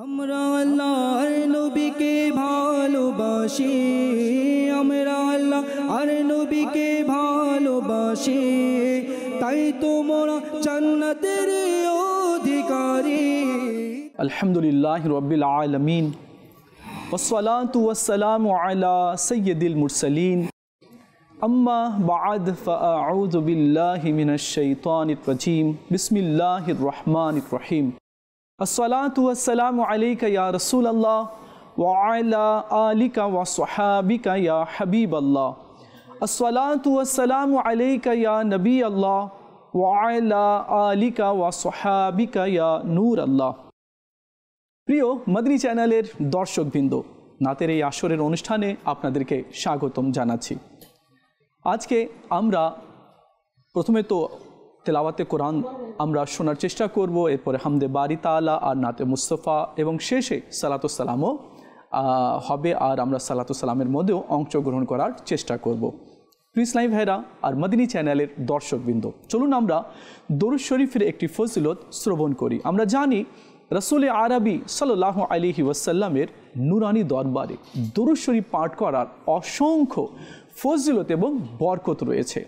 আমরা আল্লাহর নবীকে ভালোবাসি, আমরা আল্লাহর নবীকে ভালোবাসি, তাই তোমরা জান্নাতের অধিকারী। আলহামদুলিল্লাহি রাব্বিল আলামিন ওয়াসসালাতু ওয়াসসালামু আলা সাইয়্যিদিল মুরসালিন আম্মা বা'দ ফাআউযু বিল্লাহি মিনাশ শাইতানির রাজীম বিসমিল্লাহির রহমানির রহিম। আসসালাতু ওয়াসসালামু আলাইকা ইয়া রাসূলাল্লাহ ওয়া আলা আলিকা ওয়া সাহাবিকা ইয়া হাবিবাল্লাহ। আসসালাতু ওয়াসসালামু আলাইকা ইয়া নবিয়াল্লাহ ওয়া আলা আলিকা ওয়া সাহাবিকা ইয়া নূরাল্লাহ। প্রিয় মদনী চ্যানেলের দর্শকবৃন্দ, নাতের এই আসরের অনুষ্ঠানে আপনাদেরকে স্বাগতম জানাচ্ছি। আজকে আমরা প্রথমে তো তেলাওয়াতে কোরআন আমরা শোনার চেষ্টা করব, এরপরে হামদে বারি তাআলা আর নাতে মুস্তফা এবং শেষে সালাতুস সালামও হবে, আর আমরা সালাতুস সালামের মধ্যেও অংশগ্রহণ করার চেষ্টা করব। ইসলামী ভাইরা আর মদনী চ্যানেলের দর্শকবৃন্দ, চলুন আমরা দরুদ শরীফের একটি ফজিলত শ্রবণ করি। আমরা জানি রাসূল আরবি সাল্লাল্লাহু আলাইহি ওয়াসাল্লামের নুরানি দরবারে দরুদ শরীফ পাঠ করার অসংখ্য ফজিলত এবং বরকত রয়েছে।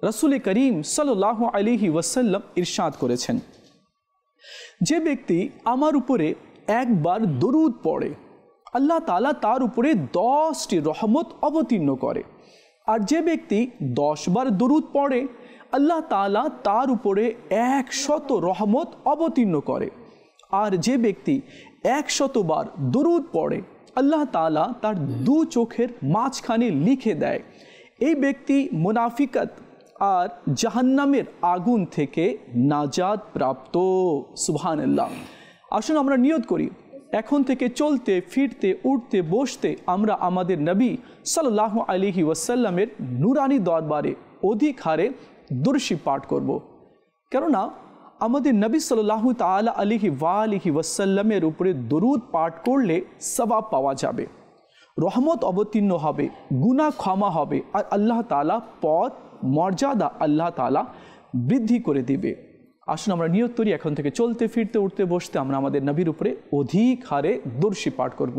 রাসূল করিম সাল্লাল্লাহু আলাইহি ওয়াসাল্লাম ইরশাদ করেছেন, যে ব্যক্তি আমার উপরে একবার দরুদ পড়ে আল্লাহ তাআলা তার উপরে 10টি রহমত অবতীর্ণ করে, আর যে ব্যক্তি 10 বার দরুদ পড়ে আল্লাহ তাআলা তার উপরে 100 রহমত অবতীর্ণ করে, আর যে ব্যক্তি 100 বার দরুদ পড়ে আল্লাহ তাআলা তার 2 চোখের মাঝখানে লিখে দেয় এই ব্যক্তি মুনাফিকাত আর জাহান্নামের আগুন থেকে নাজাত প্রাপ্ত। সুবহানাল্লাহ। আসুন আমরা নিয়ত করি, এখন থেকে চলতে ফিরতে উঠতে বসতে আমরা আমাদের নবী সাল্লাল্লাহু আলাইহি ওয়াসাল্লামের নুরানি দরবারে অধিক হারে দরুদ শরীফ পাঠ করব। কেননা আমাদের নবী সাল্লাল্লাহু তাআলা আলাইহি ওয়াসাল্লামের উপরে দরুদ পাঠ করলে সওয়াব পাওয়া যাবে, রহমত অবতীর্ণ হবে, গুনাহ ক্ষমা হবে, আর আল্লাহ তাআলা পদ মর্যাদা আল্লাহ তাআলা বৃদ্ধি করে দিবে। আসুন আমরা নিয়ত করি, এখন থেকে চলতে ফিরতে উঠতে বসতে আমরা আমাদের নবীর উপরে অধিক হারে দরুদ শরীফ পাঠ করব।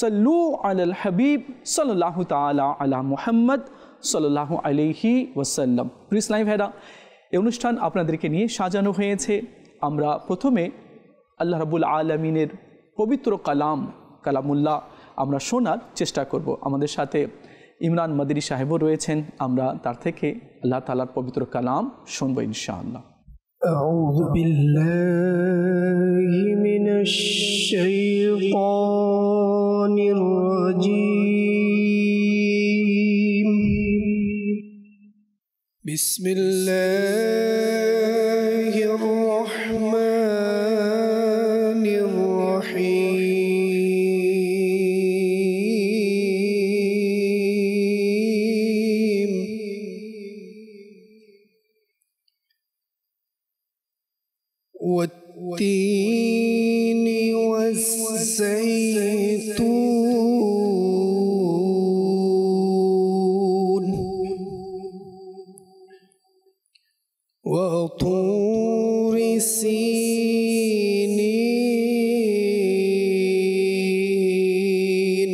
সাল্লু আলাল হাবিব সাল্লাল্লাহু তাআলা আলা মুহাম্মদ সাল্লাল্লাহু আলাইহি ওয়াসাল্লাম। প্রিয় ইসলামী ভাইরা, এই অনুষ্ঠান আপনাদেরকে নিয়ে সাজানো হয়েছে। আমরা প্রথমে আল্লাহ রাব্বুল আলামিনের পবিত্র কালামুল্লাহ আমরা শোনার চেষ্টা করব। আমাদের সাথে ইমরান মাদানী সাহেবও রয়েছেন, আমরা তার থেকে আল্লাহ তাআলার পবিত্র কালাম শুনবো ইনশাআল্লাহ। আউযু বিল্লাহি মিনাশ শাইতানির রাজীম। বিসমিল্লাহির রহমানির রহিম। والتين والزيتون وطور سينين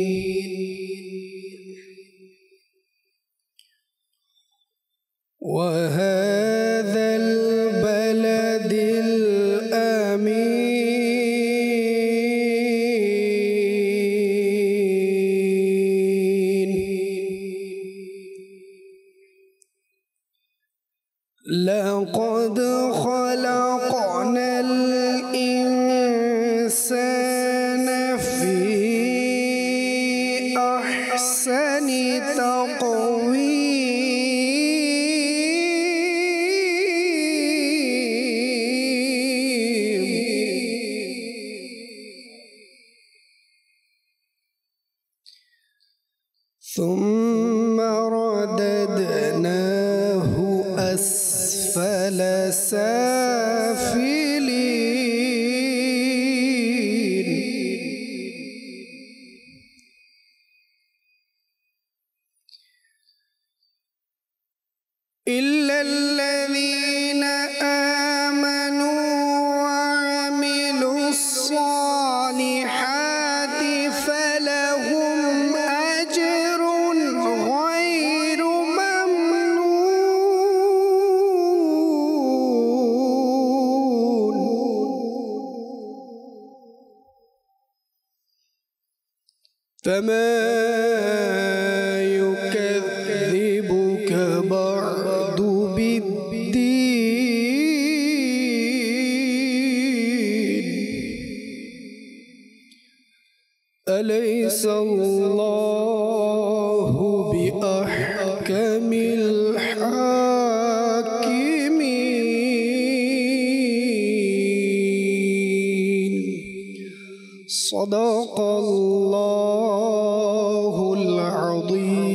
وهذا البلد الأمين لقد خلقنا الإنسان في أحسن ثم رددناه أسفل سافلين إلا الذين آمنوا وعملوا الصالحات فما يكذبك بعد بالدين أليس الله بأحكم الحاكمين صدق الله العظيم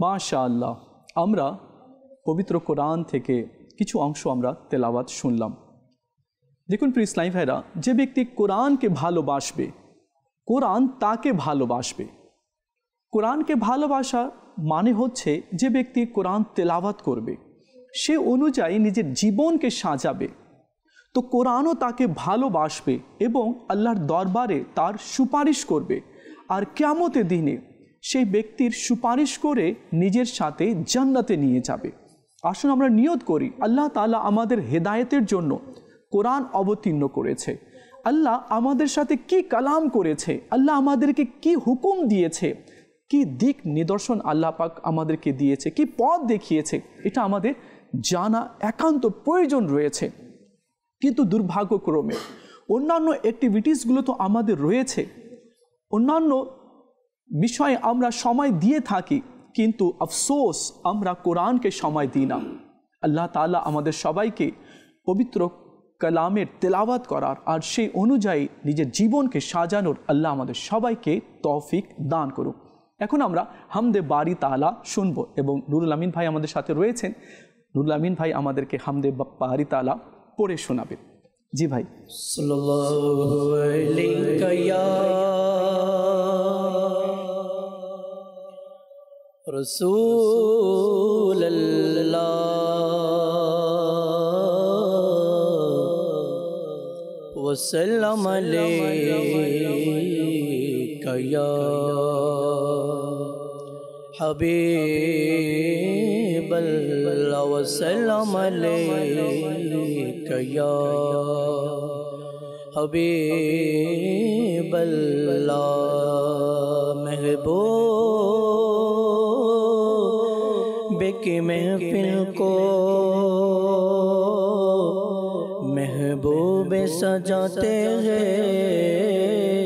মাশাআল্লাহ। আমরা পবিত্র কোরআন থেকে কিছু অংশ আমরা তেলাওয়াত শুনলাম। দেখুন প্রিয় ইসলামী ভাইরা, যে ব্যক্তি কোরআনকে ভালোবাসবে, কোরআন তাকে ভালোবাসবে। কোরআনকে ভালোবাসা মানে হচ্ছে যে ব্যক্তি কোরআন তেলাওয়াত করবে, সে অনুযায়ী নিজের জীবনকে সাজাবে, তো কোরআনও তাকে ভালোবাসবে এবং আল্লাহর দরবারে তার সুপারিশ করবে। আর কিয়ামতের দিনে সেই ব্যক্তির সুপারিশ করে নিজের সাথে জান্নাতে নিয়ে যাবে। আসুন আমরা নিয়ত করি, আল্লাহ তাআলা আমাদের হেদায়েতের জন্য কোরআন অবতীর্ণ করেছে। আল্লাহ আমাদের সাথে কি কালাম করেছে, আল্লাহ আমাদেরকে কি হুকুম দিয়েছে, কি দিক নিদর্শন আল্লাহ পাক আমাদেরকে দিয়েছে, কি পথ দেখিয়েছে, এটা আমাদের জানা একান্ত প্রয়োজন রয়েছে। কিন্তু দুর্ভাগ্যক্রমে অন্যান্য অ্যাক্টিভিটিসগুলো তো আমাদের রয়েছে, অন্যান্য বিষয়ে আমরা সময় দিয়ে থাকি, কিন্তু আফসোস আমরা কোরআনকে সময় দিই না। আল্লাহ তাআলা আমাদের সবাইকে পবিত্র কালামের তেলাওয়াত করার আর সেই অনুযায়ী নিজের জীবনকে সাজানোর আল্লাহ আমাদের সবাইকে তৌফিক দান করুক। এখন আমরা হামদে বারি তাআলা শুনবো এবং নুরুল আমিন ভাই আমাদের সাথে রয়েছেন। নুরুল আমিন ভাই আমাদেরকে হামদে বারি তাআলা পড়ে শোনাবেন। জি ভাই। সাল্লাল্লাহু আলাইকা ইয়া রাসূলুল্লাহ ওয়া সাল্লাম আলাইকা ইয়া হাবিবাল্লাহ ওয়া সাল্লাম আলাইকা ইয়া হাবিবাল্লাহ महबूब की महफिल को महबूब सजाते हैं,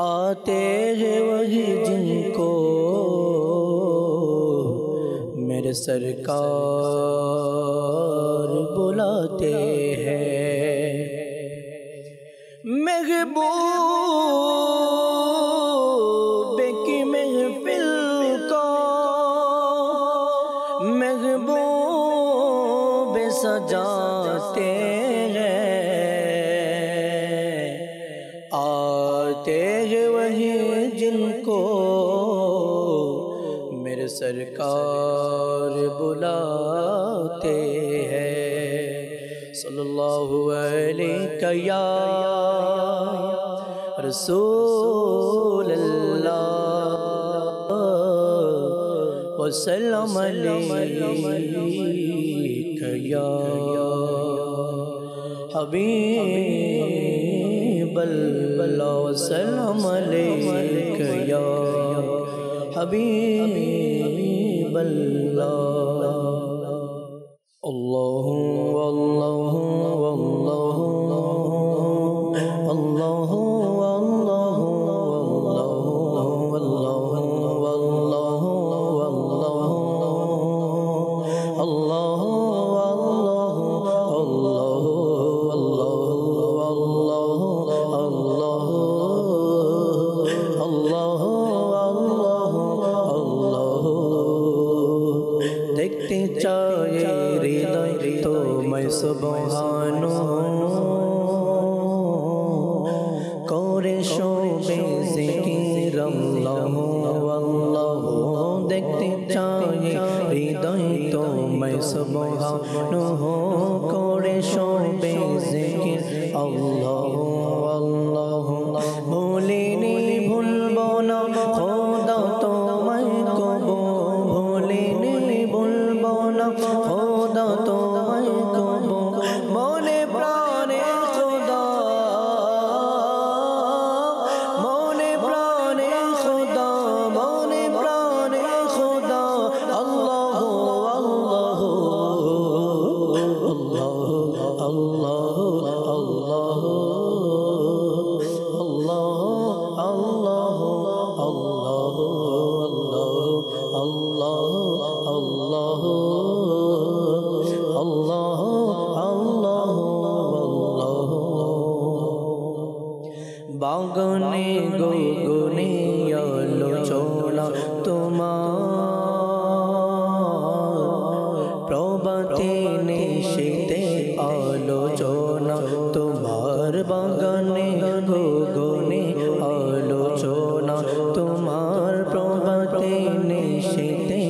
आते हैं वही जिनको मेरे सरकार बुलाते हैं। महबूब की महफिल को महबूब सजाते हैं, आते हैं वही जिनको मेरे सरकार बुलाते हैं। सल्लल्लाहु अलैका या रसूलल्लाह व सल्लम अलैका या हबीबल्लाह व सल्लम अलैका या हबीबल्लाह। अल्लाहु अल्लाहु अल्लाहु अल्लाहु अल्लाहु अल्लाहु अल्लाहु अल्लाहु देखते चाहे हृदय तो मैं सुबहानो करे शोभे ज़िक्र अल्लाह अल्लाह। देखते चाहे हृदय तो मैं सुबहानो करे शोभे ज़िक्र अल्लाह अल्लाह। भूले नहीं भूलबो ना खुदा तो मैं को भूले नहीं भूलबो ना खुदा तो मैं को मोने प्राणे বাগানে গগনে আলোচনা তোমার, প্রভাতে নিশীথে আলোচনা তোমার, বাগানে গগনে আলোচনা তোমার, প্রভাতে নিশীথে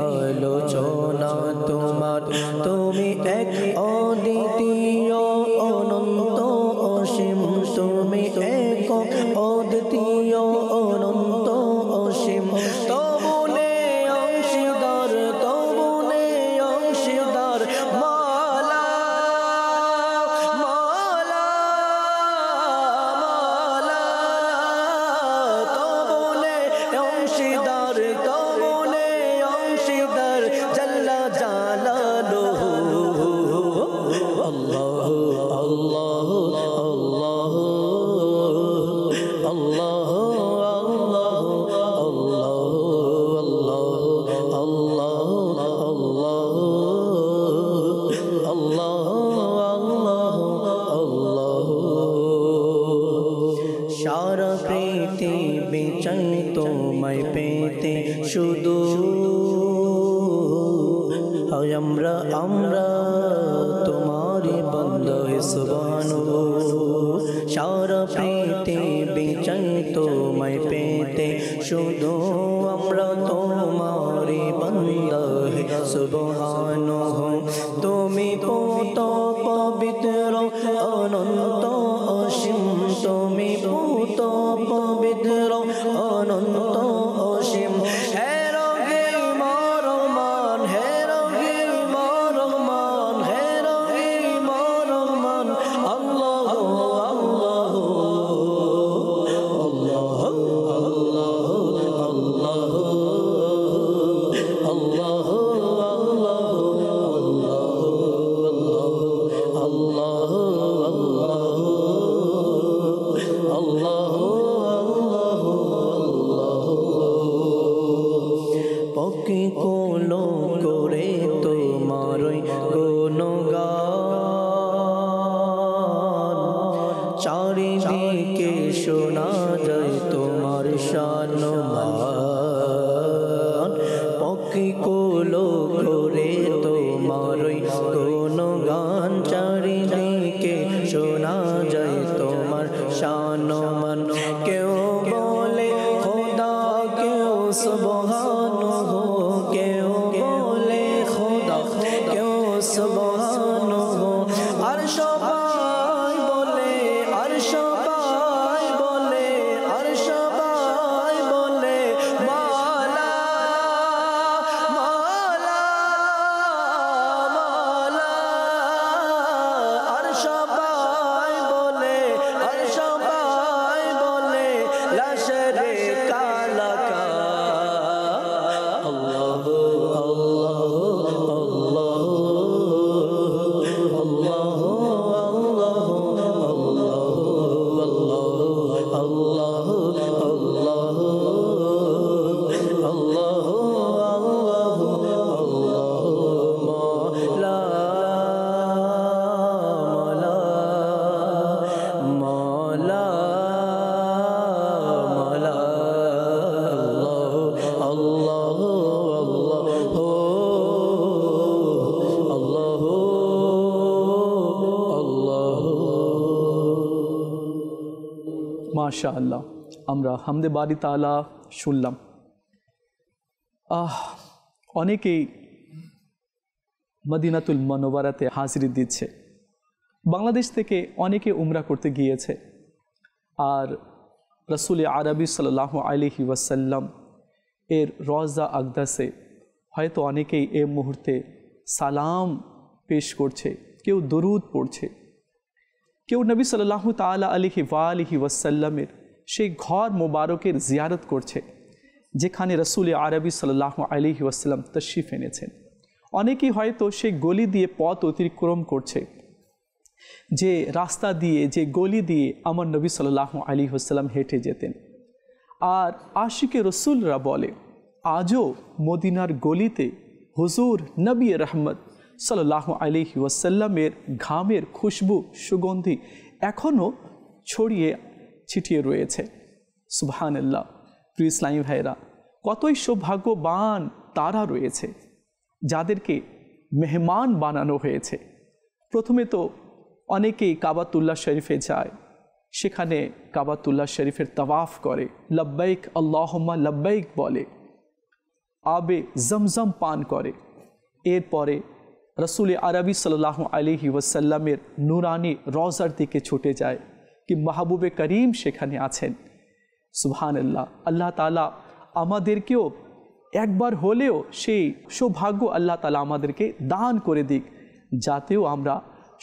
আলোচনা তোমার। তুমি এক অদ্বিতীয় অনন্ত অসীম, তুমি এক অদ্বিতীয় অনন্ত অসীম, তবুনে অংশীদার, তবুনে অংশীদার, মালা মালা মালা, তবুনে অংশীদার, তবুনে অংশীদার, জাল্লা জালালুহু। আল্লাহ আল্লাহ আল্লাহ আল্লাহ সারা পৃথিবী চাই তোমায় পেতে শুধু, আমরা আমরা তোমারি বান্দা সুবহানাল্লাহ। সারা পৃথিবী চাই তোমায় পেতে শুধু, আমরা তোমারি বান্দা সুবহানাল্লাহ। তুমি পূত পবিত্র অনন্ত অসীম, তুমি পূত পবিত্র অনন্ত অসীম, হে রহিম রহমান, হে রহিম রহমান, হে রহিম রহমান। আল্লাহ আল্লাহ আল্লাহ আল্লাহ আল্লাহ আল্লাহ আল্লাহ পক্ষী কোলো করে তোমারই গুণগান, চারিদিকে শোনা যায় তোমার শানমান। পক্ষী কোলো করে তোমারই গুণগান, চারিদিকে শোনা যায় তোমার শানমান। কেউ বলে খোদা, কেউ সুবহানাল্লাহ, কেউ বলে খোদা, কেউ সুবহানাল্লাহ। আর সবাই বলে, আর সবাই বলে, আর সবাই বলে মালা মালা মালা, আর সবাই বলে, আর সবাই বলে লা শারীকা লাকা। আল্লাহ আল্লাহ আল্লাহ আল্লাহ আল্লাহ আল্লাহ আল্লাহ মাওলা মাওলা মাওলা, আল্লাহ আল্লাহ আল্লাহ। মাশাআল্লাহ, আমরা হামদে বারি তাআলা শুনলাম। অনেকেই মদিনাতুল মুনাওয়ারাতে হাজিরি দিচ্ছে, বাংলাদেশ থেকে অনেকে উমরা করতে গিয়েছে, আর রাসূল আরবি সাল্লাল্লাহু আলাইহি ওয়াসাল্লাম এর রওজা আকদাসে হয়তো অনেকেই এই মুহূর্তে সালাম পেশ করছে, কেউ দরুদ পড়ছে, কেউ নবী সাল্লাল্লাহু তাআলা আলাইহি ওয়াসাল্লামের সেই ঘর মোবারকের জিয়ারত করছে যেখানে রাসূল আরবি সাল্লাল্লাহু আলাইহি ওয়াসাল্লাম তশরিফ এনেছেন। অনেকেই হয়তো সেই গলি দিয়ে পথ অতিক্রম করছে, যে রাস্তা দিয়ে, যে গলি দিয়ে আমার নবী সাল্লাল্লাহু আলাইহি ওয়াসাল্লাম হেঁটে যেতেন। আর আশিকে রসুলরা বলে আজও মদিনার গলিতে হুজুর নবী রহমত সাল্লাল্লাহু আলাইহি ওয়াসাল্লামের ঘামের খুশবু সুগন্ধি এখনও ছড়িয়ে ছিটিয়ে রয়েছে। সুবহানাল্লাহ। প্রিয় ইসলামী ভাইরা, কতই সৌভাগ্যবান তারা রয়েছে যাদেরকে মেহমান বানানো হয়েছে। প্রথমে তো অনেকেই কাবাতুল্লাহ শরীফে যায়, সেখানে কাবাতুল্লাহ শরীফের তাওয়াফ করে, লব্বাইক আল্লাহুম্মা লব্বাইক বলে, আবে জমজম পান করে। এরপরে রসুল আরবি সাল্লাল্লাহু আলাইহি ওয়াসাল্লামের নুরানি রওজার দিকে ছুটে যায় কি মাহবুবে করিম সেখানে আছেন। সুবহানাল্লাহ। আল্লাহ তাআলা আমাদেরকেও একবার হলেও সেই সৌভাগ্য আল্লাহ তাআলা আমাদেরকে দান করে দিক, যাতেও আমরা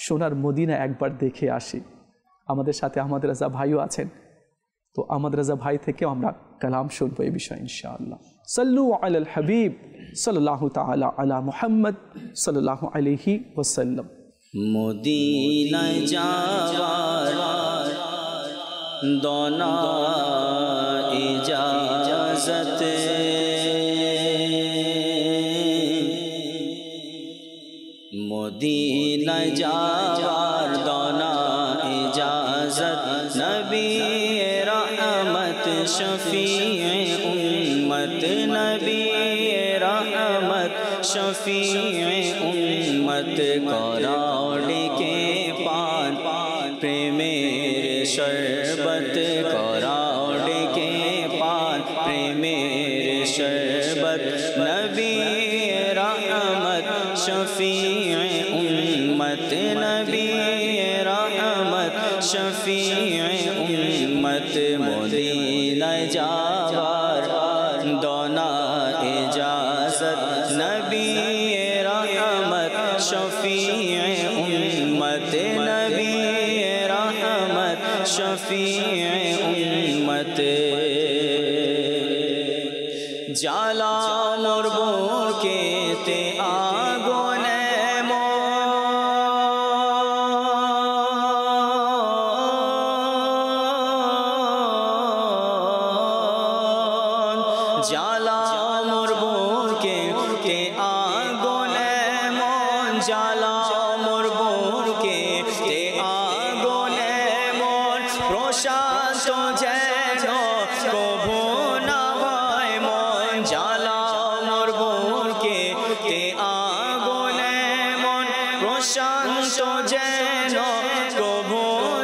সোনার মদিনা একবার দেখে আসি। আমাদের সাথে আহমদ রাজা ভাইও আছেন, তো আহমদ রাজা ভাই থেকেও আমরা কালাম শুনবো এই বিষয়ে ইনশাআল্লাহ। সাল্লু আলাল হাবিব সাল্লাল্লাহু তাআলা আলা মুহাম্মদ সাল্লাল্লাহু আলাইহি ওয়াসাল্লাম। মদিনায় যাওয়ার দনা ইজাজত, মদিনায় যাওয়ার দনা ইজাজত, নবী রহমত শফিয়ে উম্মত, নবী রহমত শফিয়ে উম্মত, कराओ के पान प्रेमेर शरबत, कराओ के पान प्रेमेर शरबत, नबी रहमत शफीए उम्मत, नबी रहमत शफीए उम्मत, मदीना जावार दोना इजाजत, नबी रहमत शफीए उम्मत, नबी रहमत शफीए उम्मत, जाला मुरबूर के ते आगोने मोन, जाला मुरबूर के ते आगोने मोन, जाला मुरबूर के ते आगोने मोन, प्रशांत যেন কভু না হয় মন, জ্বালা মুরবুর কে তে আগুনে মন, প্রশান্ত যেন কভু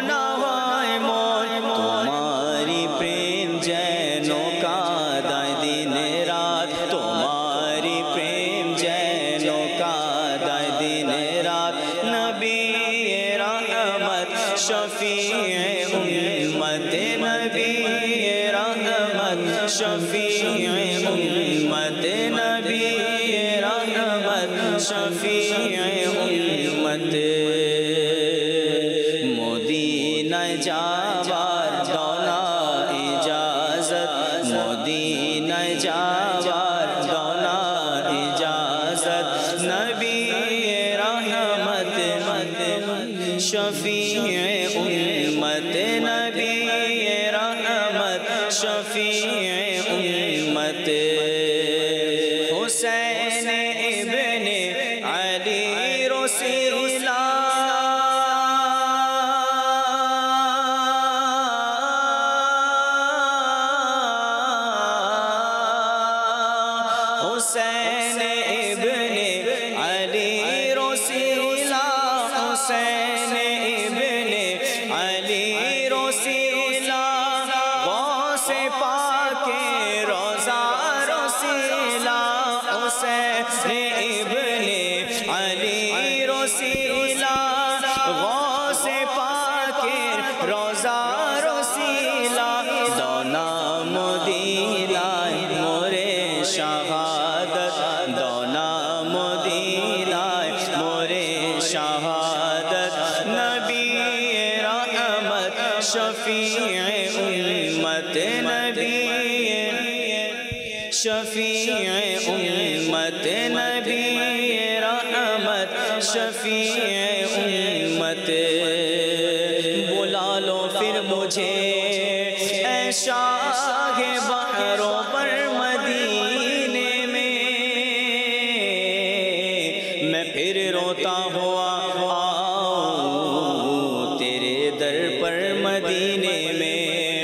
না হয় মন, তোমারি প্রেম যেন কাঁদায় দিন রাত, তোমারি প্রেম যেন কাঁদায় দিন রাত, নবী রহমত শফিয়ে উম্মত, নবী रहमत शफीए उम्मत, नबी रहमत शफीए उम्मत, मदीना जावार दोना इजाजत, मदीना जावार दोना इजाजत, नबी रहमत शफीए उम्मत, नबी रहमत शफीए उम्मत, हुसैन इब्ने अली रसीला, हुसैन इब्ने अली रसीला, हुसैन इब्ने अली रसीला, गौसे पाके रोज़ा रसीला, हुसैन इब्ने अली रसीला, गौसे पाके रोज़ा रसीला, दोना मदीना मोरे शहादत, दोना मदीना मोरे शहादत, नबी रहमत शफीए उम्मत, नबी शफीए उम्मत, नबी रहमत शफीए उम्मत, बुला लो फिर मुझे ऐ शाहे बहरों पर मदीने में, मैं फिर रोता हुआ आऊं तेरे दर पर मदीने में,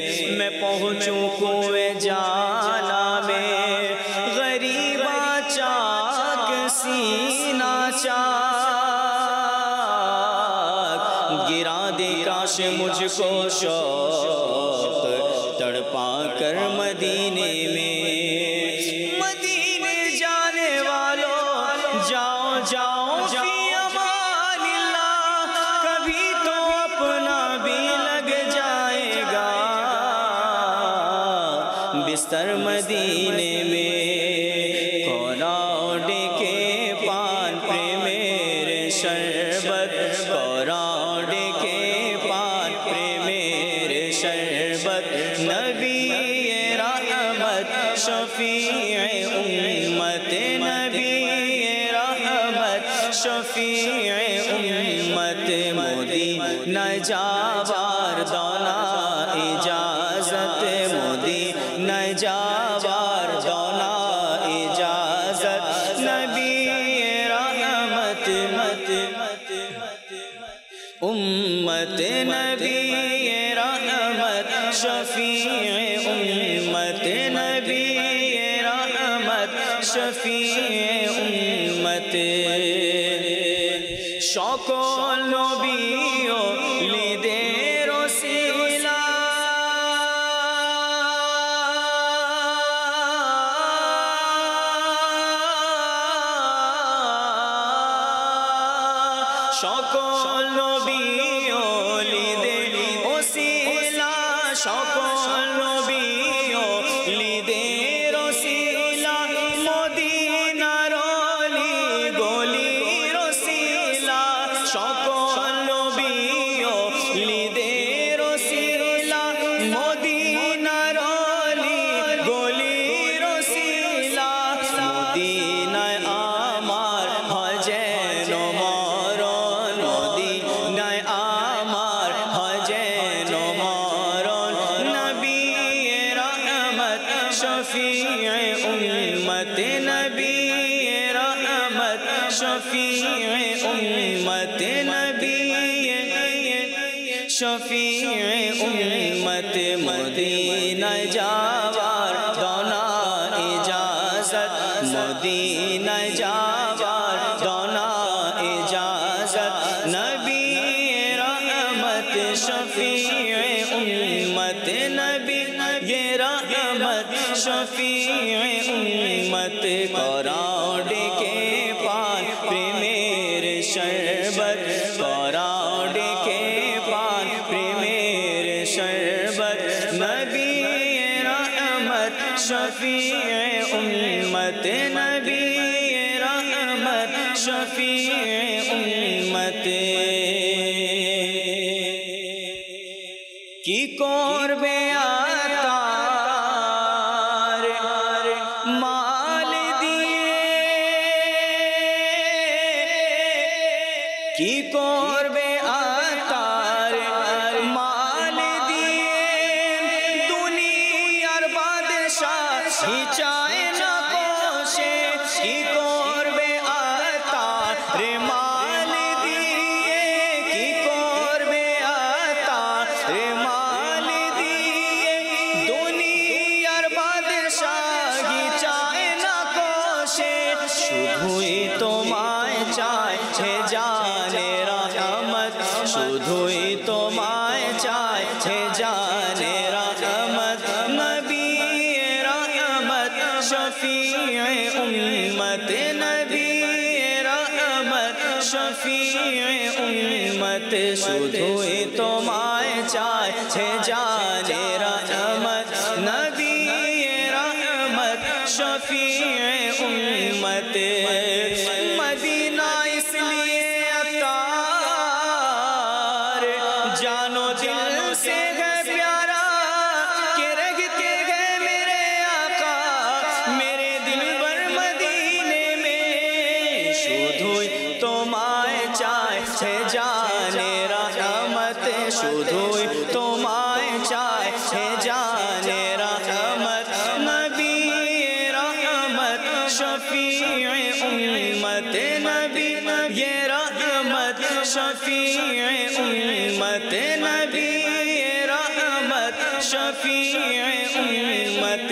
गिरा दे काश मुझको शौक तड़पा कर मदीने में। मदीने जाने वालों जाओ जाओ फी अमानिल्लाह, कभी तो अपना भी लग जाएगा बिस्तर मदीने में। कोराडे के पान प्रेमेरे शरबत, कोराडे के पान प्रेमेरे शरबत, नबी रहमत शफीए उम्मत, नबी रहमत शफीए उम्मत। मोदी न जावार दौना इजाजत, मोदी न जावार दौना इजाजत, नबी रहमत उम्मत, नबी रहमत शफीए उम्मत, नबी रहमत शफीए उम्मत। शौको नबियो लिदे रसीला, शौको नबियो लिदे रसीला, शौको नबियो लिदे रसीला, मदीना रोली गोली रसीला, शौको नबियो लिदे रसीला, मदीना रोली गोली रसीला, मदीना আমার হয় যেন মরণ, মদিনায় আমার হয় যেন মরণ, নবী রহমত শফিয়ে উম্মত, নবী রহমত শফিয়ে উম্মত, নবী শফিয়ে উম্মত। মদিনায় যাওয়ার দনা ইজাজত, মদিনায় যাওয়ার দনা ইজাজত, নবী रहमत शफीए उम्मत, नबी रहमत शफीए उम्मत। कोराडे के पान प्रेमेरे शरबत, कोराडे के पान प्रेमेरे शरबत, नबी रहमत शफीए उम्मत, नबी रहमत शफीए उम्मत। কি করবে আতার মাল দিয়ে, কি করবে আতার মাল দিয়ে, দুনিয়ার বাদশাহ চায় না কোষে, কি করবে আতার মাল দিয়ে, কি করবে আতার মাল দিয়ে, দুনিয়ার বাদশাহ চায় না কোষে, শুধুই তোমায় চায় হে জানে রহমত, শুধুই তোমায় চায় হে জানে রহমত, নবী रहमत शफीए उम्मत, नबी रहमत शफीए उम्मत। শুধুই তোমায় চায় হে জানে রহমত, নবী रहमत शफीए उम्मत। मदीना इसलिए अतार जानो दिल से है प्यारा, के रखते हैं मेरे आका मेरे दिल भर मदीने में। শুধুই তোমায় চায় হে জানে রহমত, শুধুই তোমায় চায় হে জানে রহমত, নবী रहमत शफीए उम्मत, नबी रहमत शफीए उम्मत, नबी रहमत शफीए उम्मत।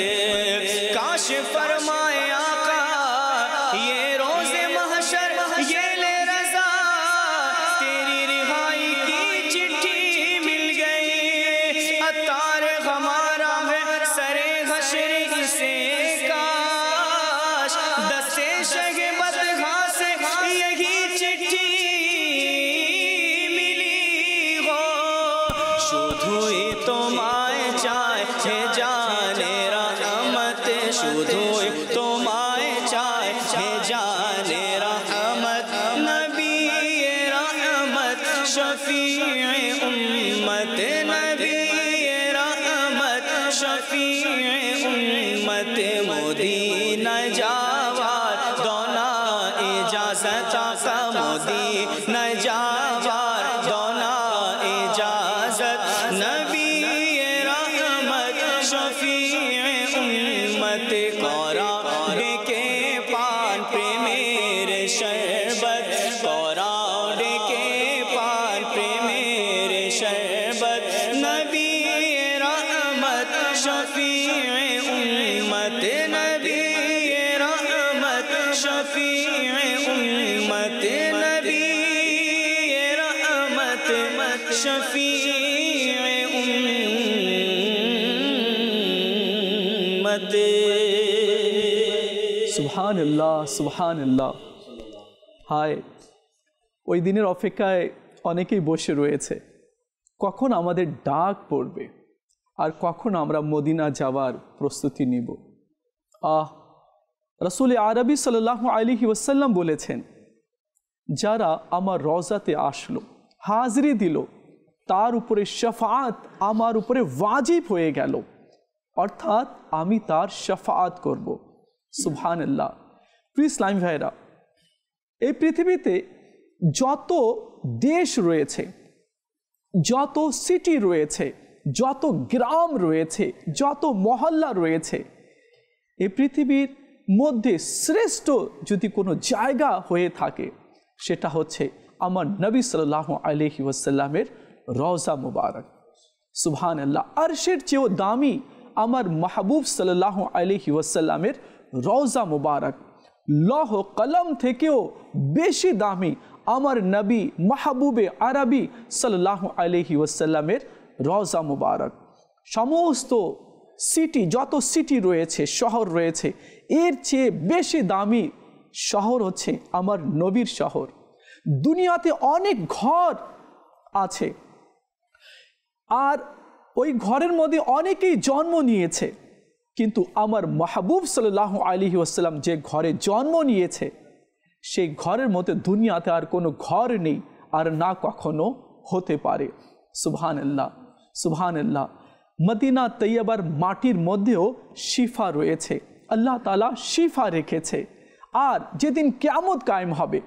काश फरमाए आका ये रोज़े महशर ये ले रज़ा, तेरी रिहाई की শুধুই তোমায় চায় হে জানে রহমত শুধুই তোমায় চায় হে জানে রহমত নবী রহমত শফিঈ উম্মত নবী রহমত শফিঈ উম্মত মদিনা যাওয়ার দোনা ইজাজত কা মদিনা যাওয়ার দোনা ইজাজত নবী রহমত শফিঈ উম্মত করা ডেকে পান প্রেমের শরবত করা ডেকে পান প্রেমের শরবত নবী রহমত শফিঈ উম্মত নবী রহমত শফিঈ উম্মত নবী রহমত শফিঈ উম্মত সুবহানাল্লাহ সুবহানাল্লাহ। হায়, ওই দিনের অপেক্ষায় অনেকেই বসে রয়েছে, কখন আমাদের ডাক পড়বে আর কখন আমরা মদিনা যাওয়ার প্রস্তুতি নিব। রাসূল আরবি সাল্লাল্লাহু আলাইহি ওয়াসাল্লাম বলেছেন, যারা আমার রওজাতে আসলো, হাজিরি দিল, তার উপরে শাফাআত আমার উপরে ওয়াজিব হয়ে গেল, অর্থাৎ আমি তার শাফাআত করব। সুবহানাল্লাহ। প্রিয় ইসলামী ভাইরা, এই পৃথিবীতে যত দেশ রয়েছে, যত সিটি রয়েছে, যত গ্রাম রয়েছে, যত মহল্লা রয়েছে, এই পৃথিবীর মধ্যে শ্রেষ্ঠ যদি কোনো জায়গা হয়ে থাকে, সেটা হচ্ছে আমার নবী সাল্লাল্লাহু আলাইহি ওয়াসাল্লামের রওজা মুবারক। সুবহানাল্লাহ। আরশের চেয়েও দামি আমার মাহবুব সাল্লাল্লাহু আলাইহি ওয়াসাল্লামের রওজা মুবারক। লৌহ কলম থেকেও বেশি দামি আমার নবী মাহবুবে আরবি সাল্লাল্লাহু আলাইহি ওয়াসাল্লামের রওজা মুবারক। সমস্ত সিটি, যত সিটি রয়েছে, শহর রয়েছে, এর চেয়ে বেশি দামি শহর হচ্ছে আমার নবীর শহর। দুনিয়াতে অনেক ঘর আছে, আর ওই ঘরের মধ্যে অনেকেই জন্ম নিয়েছে, কিন্তু আমার মাহবুব সাল্লাল্লাহু আলাইহি ওয়াসাল্লাম যে ঘরে জন্ম নিয়েছে, সেই ঘরের মধ্যে দুনিয়াতে আর কোনো ঘর নেই, আর না কখনো হতে পারে। সুবহানাল্লাহ সুবহানাল্লাহ। মদিনা তৈয়বার মাটির মধ্যেও শিফা রয়েছে, আল্লাহ তাআলা শিফা রেখেছে। আর যেদিন কিয়ামত কায়েম হবে,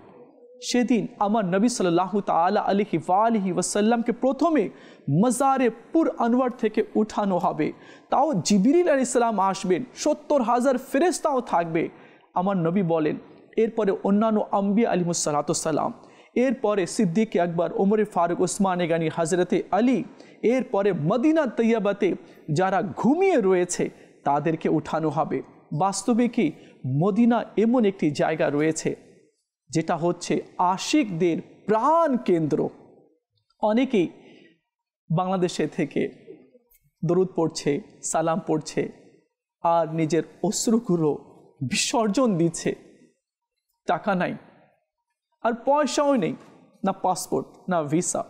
সেদিন আমার নবী সাল্লাল্লাহু তাআলা আলাইহি ওয়াসাল্লামকে প্রথমে মাজারে পুর আনওয়ার থেকে উঠানো হবে। তাও জিবরিল আলাইহিস সালাম আসবেন, ৭০,০০০ ফেরেশতাও থাকবে। আমার নবী বলেন, এরপরে অন্যান্য আম্বিয়া আলাইহিস সালাতু সালাম, এরপরে সিদ্দিক আকবর, ওমর ফারুক, উসমান গনি, হযরতে আলী, এরপরে মদিনা তৈয়বাতে যারা ঘুমিয়ে রয়েছে তাদেরকে উঠানো হবে। বাস্তবে কি মদিনা এমন একটি জায়গা রয়েছে যেটা হচ্ছে আশিকদের প্রাণ কেন্দ্র। অনেকেই বাংলাদেশে থেকে দরুদ পড়ছে, সালাম পড়ছে, আর নিজের অশ্রুগুলো বিসর্জন দিচ্ছে। টাকা নাই, আর পয়সাও নেই, না পাসপোর্ট, না ভিসা,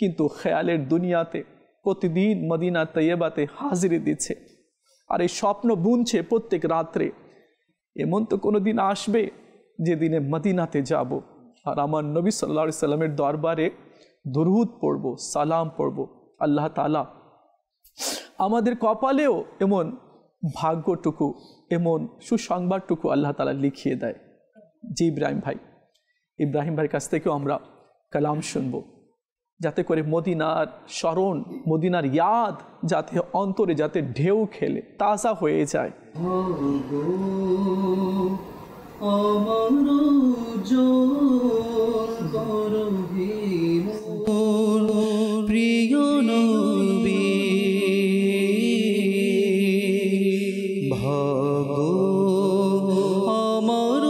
কিন্তু খেয়ালের দুনিয়াতে প্রতিদিন মদিনা তৈয়বাতে হাজিরি দিচ্ছে, আর এই স্বপ্ন বুনছে প্রত্যেক রাত্রে, এমন তো কোনো দিন আসবে যেদিনে মদিনাতে যাব আর আমার নবী সাল্লাল্লাহু আলাইহি সাল্লামের দরবারে দরুদ পড়ব, সালাম পড়ব। আল্লাহ তাআলা আমাদের কপালেও এমন ভাগ্যটুকু, এমন সুসংবাদটুকু আল্লাহ তাআলা লিখিয়ে দেয়। জি ইব্রাহিম ভাইয়ের কাছ থেকেও আমরা কালাম শুনবো, যাতে করে মদিনার স্মরণ, মদিনার ইয়াদ যাতে অন্তরে যাতে ঢেউ খেলে তাজা হয়ে যায়। প্রিয় নবী ভাগো আমার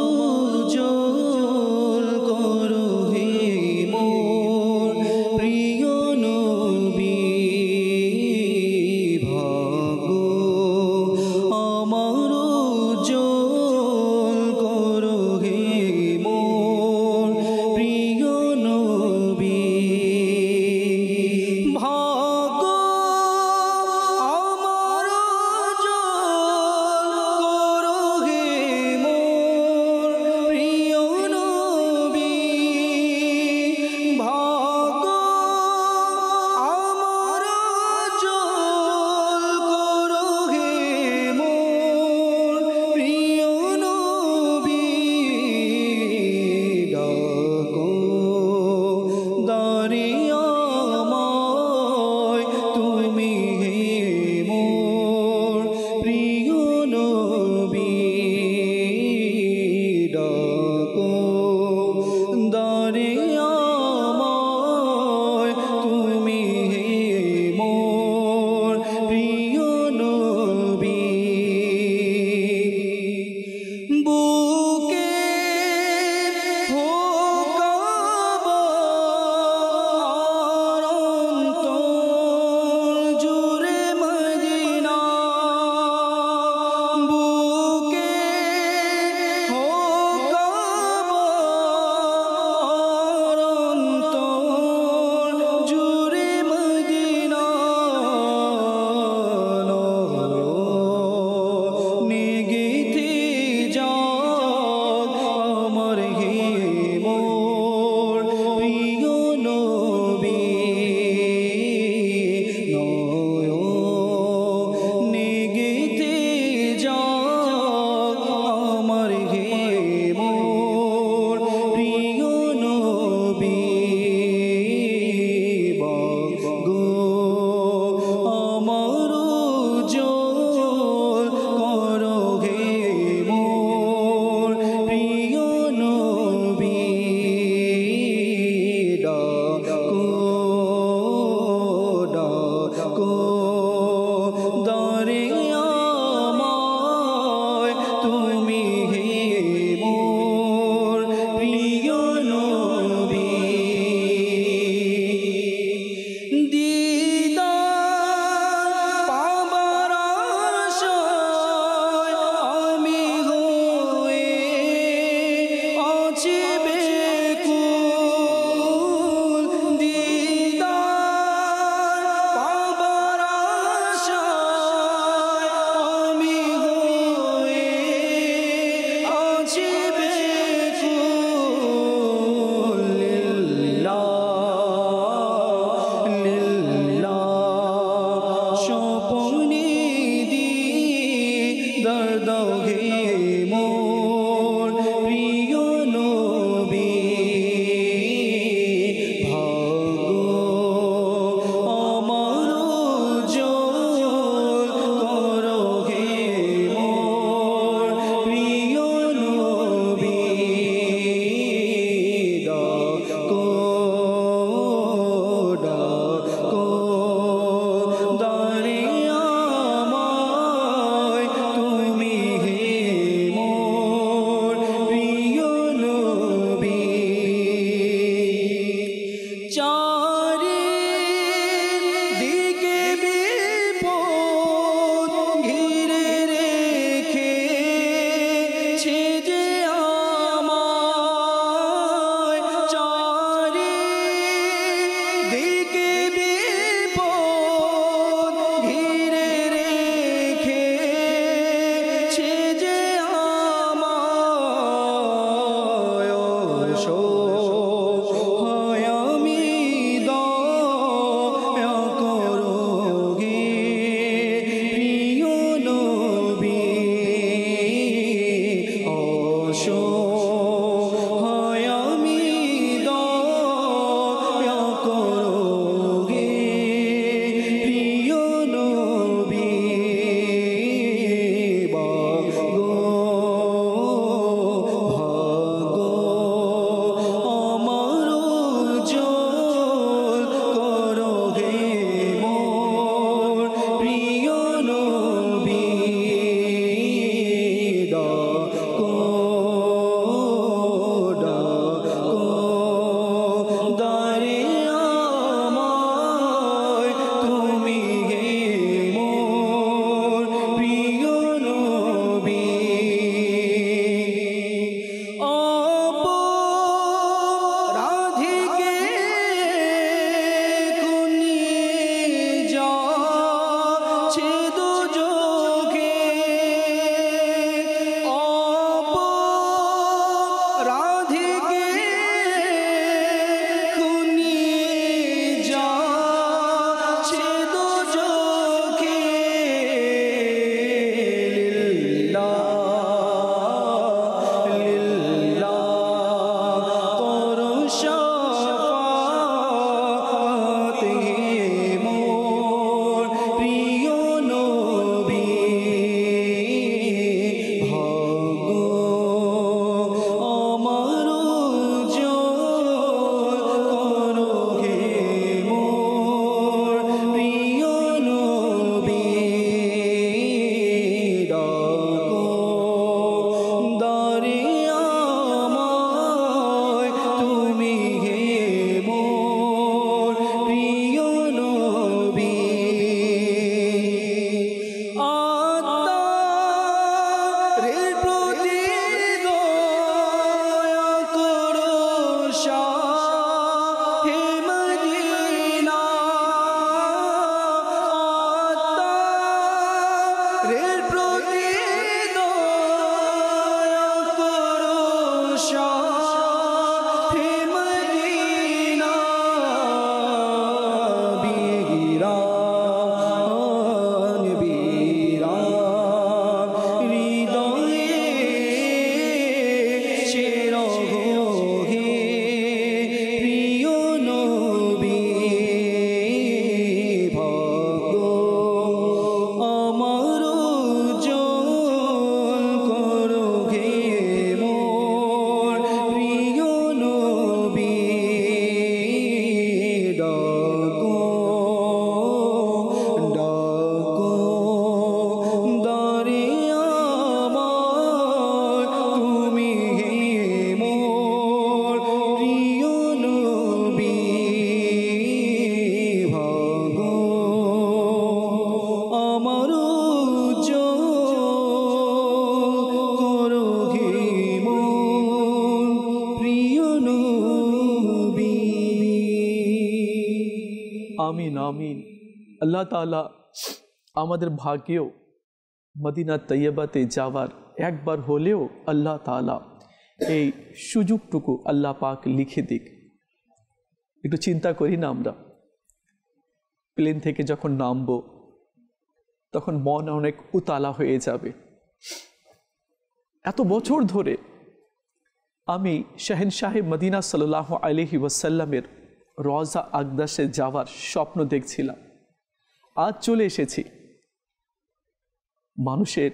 জোর করো হে মোর প্রিয় নবী ভাগো আমার জোর করো হে মোর প্রিয় নবী আমিন আমিন। আল্লাহ তাআলা আমাদের ভাগ্যেও মদিনা তৈয়বাতে যাওয়ার একবার হলেও আল্লাহ তাআলা এই সুযোগটুকু আল্লাহ পাক লিখে দিক। একটু চিন্তা করি না, আমরা প্লেন থেকে যখন নামবো তখন মন অনেক উতালা হয়ে যাবে। এত বছর ধরে আমি শাহেনশাহে মদিনা সাল্লাল্লাহু আলাইহি ওয়াসাল্লামের রওজা আকদাসে যাওয়ার স্বপ্ন দেখছিলাম, আজ চলে এসেছি। মানুষের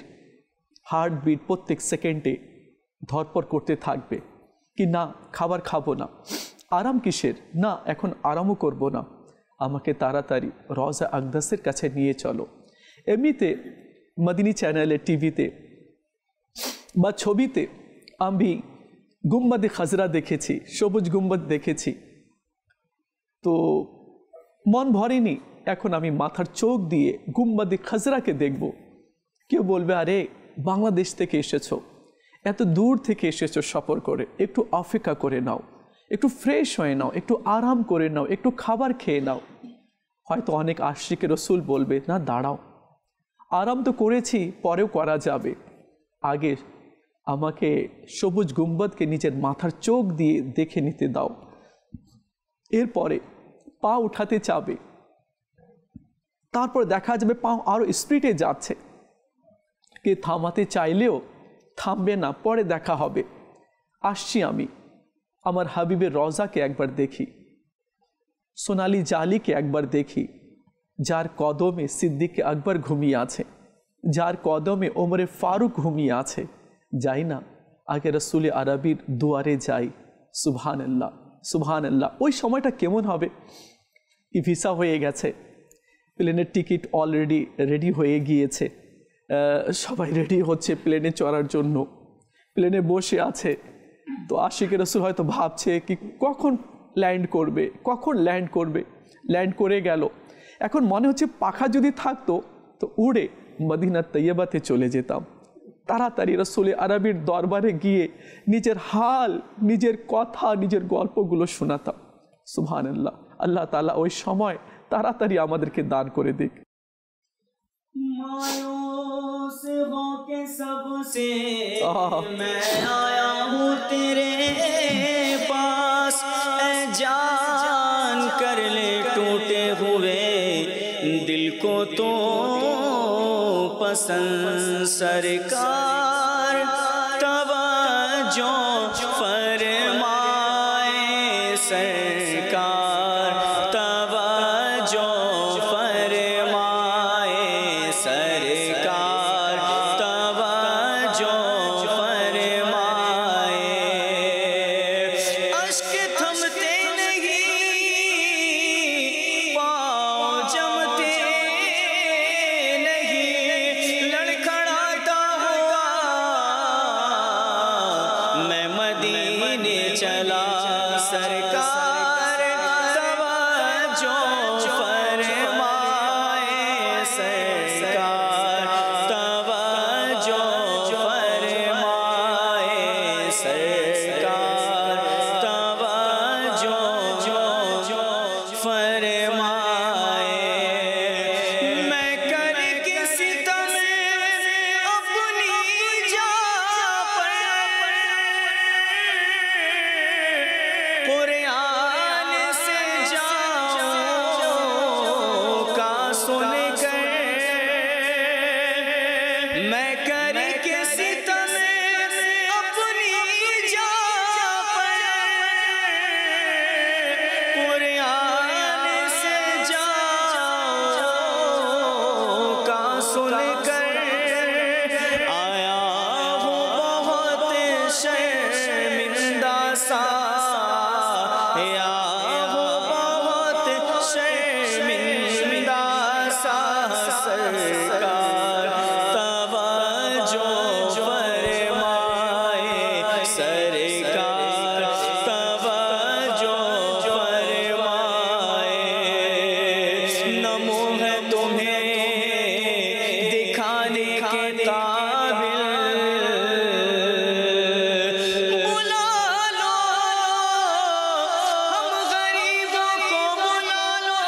হার্টবিট প্রত্যেক সেকেন্ডে ধরপড় করতে থাকবে কি না, খাবার খাবো না, আরাম কিসের, না এখন আরামও করব না, আমাকে তাড়াতাড়ি রওজা আকদাসের কাছে নিয়ে চলো। এমনিতে মদিনী চ্যানেলে টিভিতে বা ছবিতে আমি গুম্বাদে খাজরা দেখেছি, সবুজ গুম্বদ দেখেছি, তো মন ভরেনি। এখন আমি মাথার চোখ দিয়ে গুম্বাদে খাজরাকে দেখব। কেউ বলবে আরে বাংলাদেশ থেকে এসেছো, এত দূর থেকে এসেছো সফর করে, একটু অপেক্ষা করে নাও, একটু ফ্রেশ হয়ে নাও, একটু আরাম করে নাও, একটু খাবার খেয়ে নাও। হয়তো অনেক আশিকে রসুল বলবে না দাঁড়াও, আরাম তো করেছি, পরেও করা যাবে, আগে আমাকে সবুজ গুম্বদকে নিজের মাথার চোখ দিয়ে দেখে নিতে দাও। এরপরে পা উঠাতে চাবে, তারপর দেখা যাবে পা আরও স্পিডে যাচ্ছে, কে থামাতে চাইলেও থামবে না, পরে দেখা হবে। আসছি আমি, আমার হাবিবের রওজাকে একবার দেখি, সোনালি জালিকে একবার দেখি, যার কদমে সিদ্দিকে আকবর ঘুমিয়ে আছে, যার কদমে ওমরে ফারুক ঘুমিয়ে আছে। যাই না, আগে রসুলে আরবির দুয়ারে যাই। সুবহানাল্লাহ সুবহানাল্লাহ। ওই সময়টা কেমন হবে? কি ভিসা হয়ে গেছে, প্লেনের টিকিট অলরেডি রেডি হয়ে গিয়েছে, সবাই রেডি হচ্ছে প্লেনে চড়ার জন্য, প্লেনে বসে আছে। তো আশিকে রসুল হয়তো ভাবছে কি কখন ল্যান্ড করবে, কখন ল্যান্ড করবে। ল্যান্ড করে গেল, এখন মনে হচ্ছে পাখা যদি থাকতো তো উড়ে মদিনা তৈয়বাতে চলে যেতাম, তাড়াতাড়ি রসুলে আরবির দরবারে গিয়ে নিজের হাল, নিজের কথা, নিজের গল্পগুলো শোনাতাম। সুবহানাল্লাহ। আল্লাহ তাআলা ওই সময় তাড়াতাড়ি আমাদেরকে দান করে দিক। मायूस होके सबसे मैं आया हूँ तेरे पास, ऐ जान कर ले टूटे हुए दिल को तो पसंद सरकार, तवज्जो फरमाए सरकार, तवज्जो फरमाए सरकार, तवज्जो फरमाए। अश्क थमते नहीं, पाँव जमते नहीं, लड़खड़ाता हुआ मैं मदीने चला सरकार, तवज्जो फरमाए सरकार, तवज्जो फरमाए सरकार, तवज्जो फरमाए। मैं करके सितम अपनी जान पर कुरान से जाऊं का सुन कर, मैं करके सितम अपनी जान पर कुरान से जाऊं का सुन कर, आया हूँ बहुत शर्मिंदा सा, आया हूँ बहुत शर्मिंदा सा सरकार, तवज्जो फरमाए सरकार, तवज्जो फरमाए। नमो है तुम्हें दिखाने के काबिल, बुला लो हम गरीबों को, बुला लो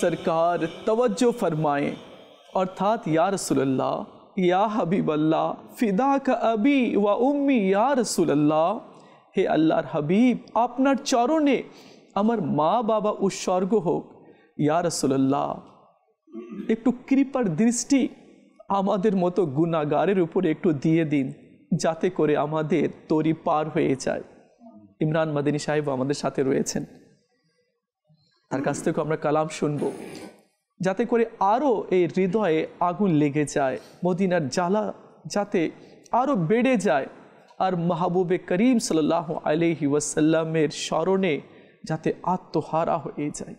सरकार तवज्जो फरमाएं अर्थात या रसूलल्लाह या हबीबल्लाह फिदा का अबी व उम्मी या रसूलल्लाह हे अल्लाहर हबीब आपनार चरणे आमार मा बाबा उत्सर्ग होक या रसूलल्लाह एकटू कृपार दृष्टि आमादेर मतो गुनाहगारेर उपरे एकटू दिए दिन जाते करे आमादेर तरी पार हये जाय। इमरान मदनी साहेब आमादेर साथे रयेछेन तार काछ थेके आमरा कालाम शुनबो जाते करे आरो ए हृदये आगुन लेगे जाए मदिनार जाला जाते आरो बेड़े जाए और महबूबे करीम सल्लल्लाहु अलैहि वसल्लमेर शरणे जाते आत्महारा हये जाए।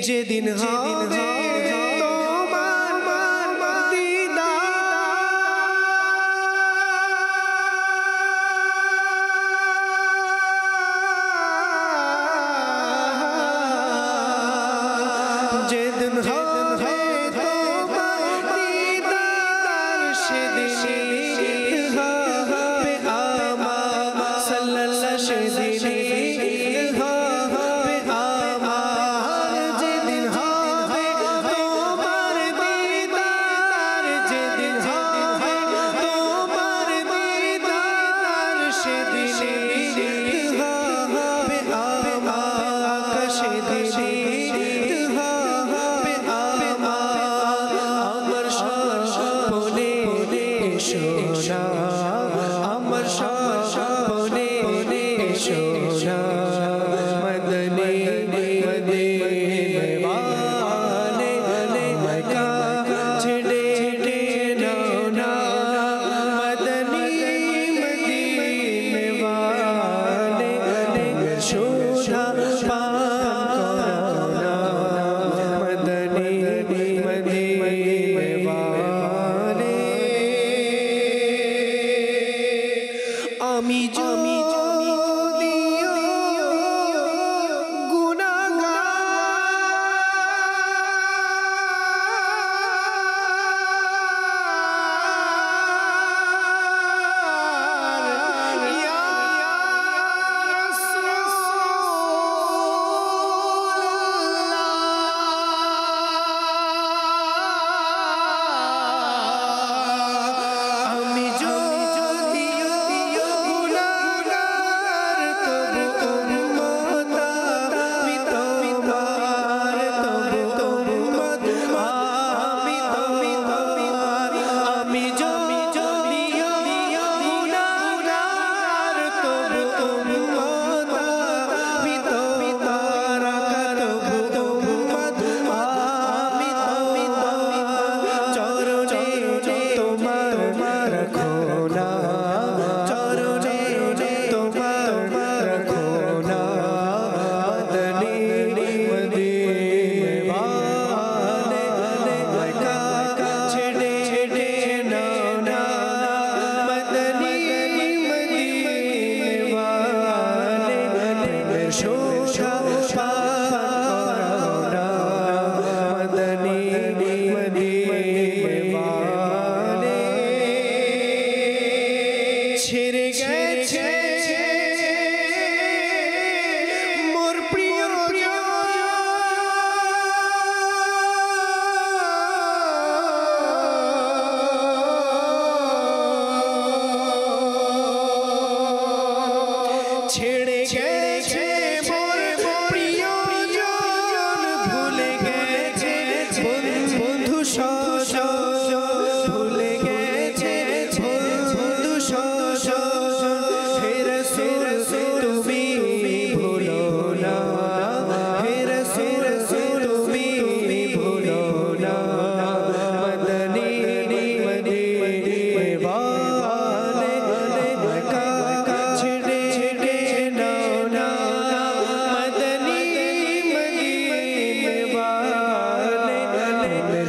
যেদিন হবে তোমার দিদার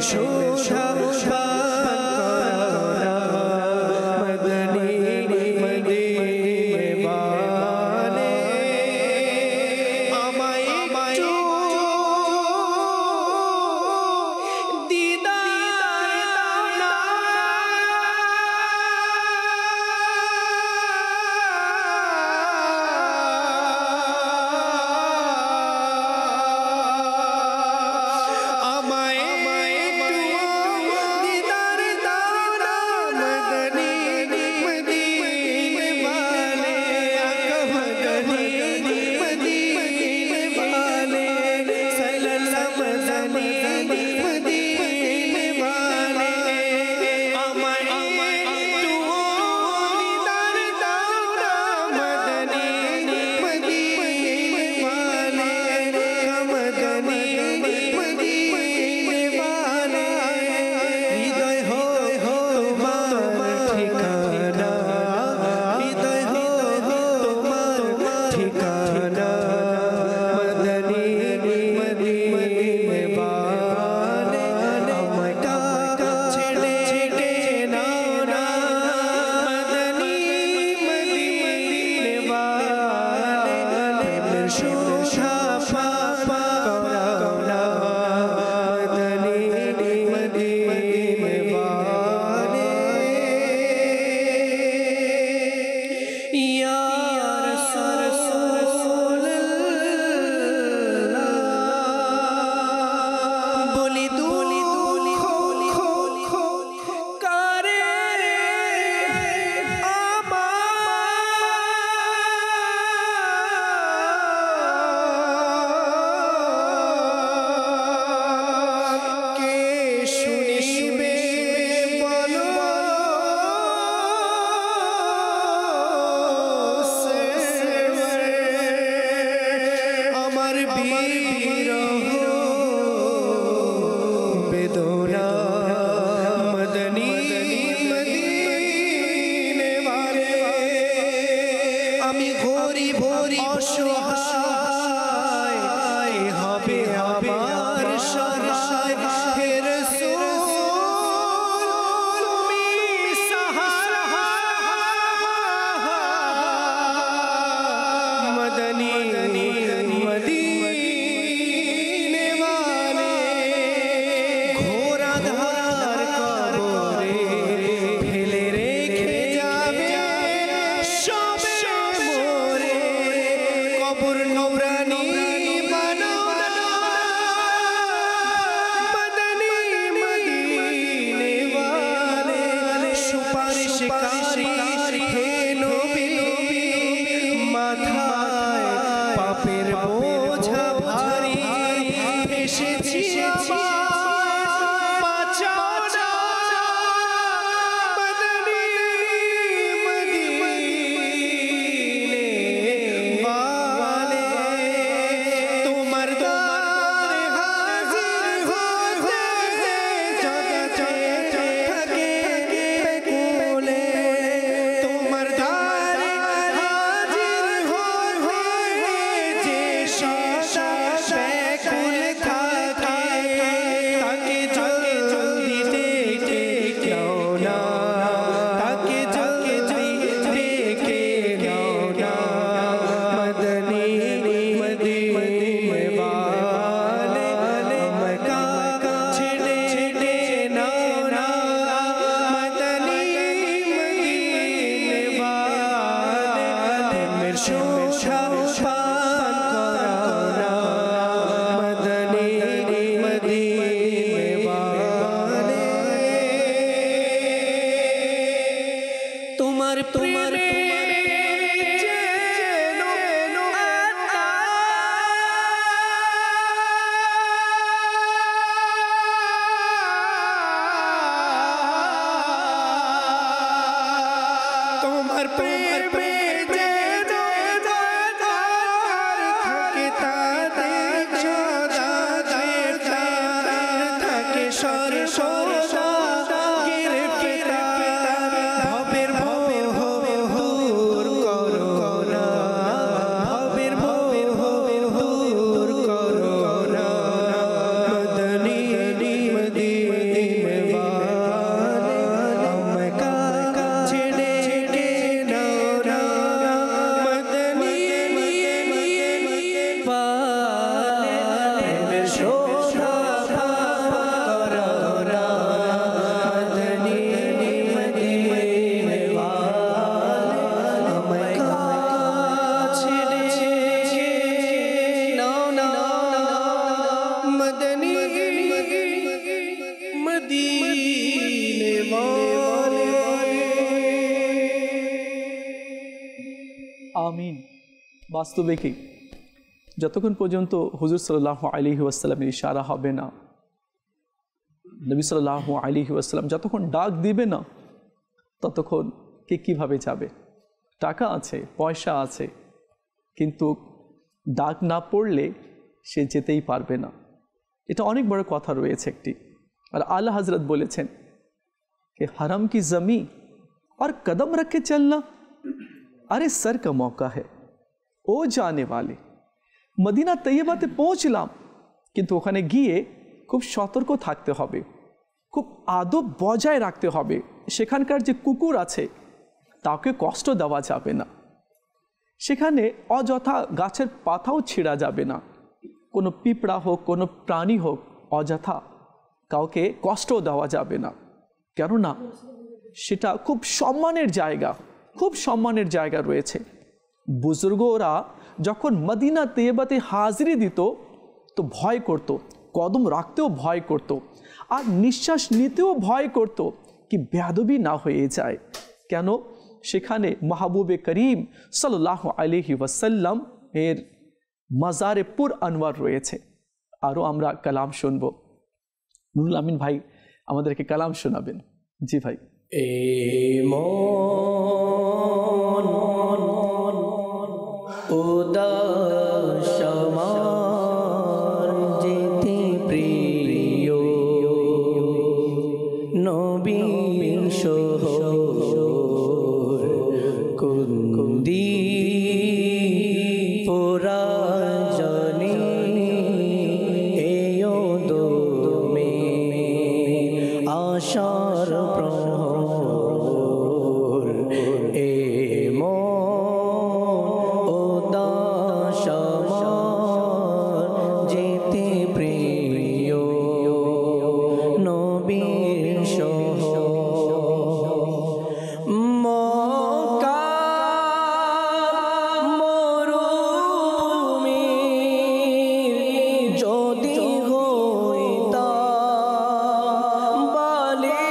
শোধা মদনী মদিনাওয়ালে আমায় দিদার দাও না मदनी আমিন। বাস্তবে কি যতক্ষণ পর্যন্ত হুজুর সাল্লাল্লাহু আলাইহি ওয়াসাল্লামের ইশারা হবে না, নবী সাল্লাল্লাহু আলাইহি ওয়াসাল্লাম যতক্ষণ ডাক দিবে না, ততক্ষণ কে কীভাবে যাবে? টাকা আছে, পয়সা আছে, কিন্তু ডাক না পড়লে সে যেতেই পারবে না। এটা অনেক বড় কথা রয়েছে একটি। আর আলা হজরত বলেছেন कि हरम की ज़मी और कदम रख के चलना, अरे सर का मौका है ও জানে वाले। মদিনা তৈয়বাতে পৌঁছলাম, কিন্তু ওখানে গিয়ে খুব সতর্ক থাকতে হবে, খুব আদব বজায় রাখতে হবে। সেখানকার যে কুকুর আছে তাকে কষ্ট দেওয়া যাবে না, সেখানে অযথা গাছের পাতাও ছিঁড়া যাবে না। কোনো পিঁপড়া হোক, কোনো প্রাণী হোক, অযথা কাউকে কষ্ট দেওয়া যাবে না, কেননা সেটা খুব সম্মানের জায়গা, খুব সম্মানের জায়গা রয়েছে। বুজুর্গরা যখন মদিনা তৈয়বাতে হাজিরি দিত তো ভয় করত, কদম রাখতেও ভয় করত, আর নিঃশ্বাস নিতেও ভয় করত কি বেয়াদবি না হয়ে যায়। কেন? সেখানে মাহবুবে করিম সাল্লাল্লাহু আলাইহি ওয়াসাল্লাম এর মাজারে পুর আনওয়ার রয়েছে। আরও আমরা কালাম শুনব। নুরুল আমিন ভাই আমাদেরকে কালাম শোনাবেন। জি ভাই। উদাস আমার যেতে প্রিয় নবীর শহর কুন্দি পরাজনে এও দমে আশার প্রহর এ যেতে প্রিয় নবীর মক্কা মরুভূমি যদি হইতাম বালি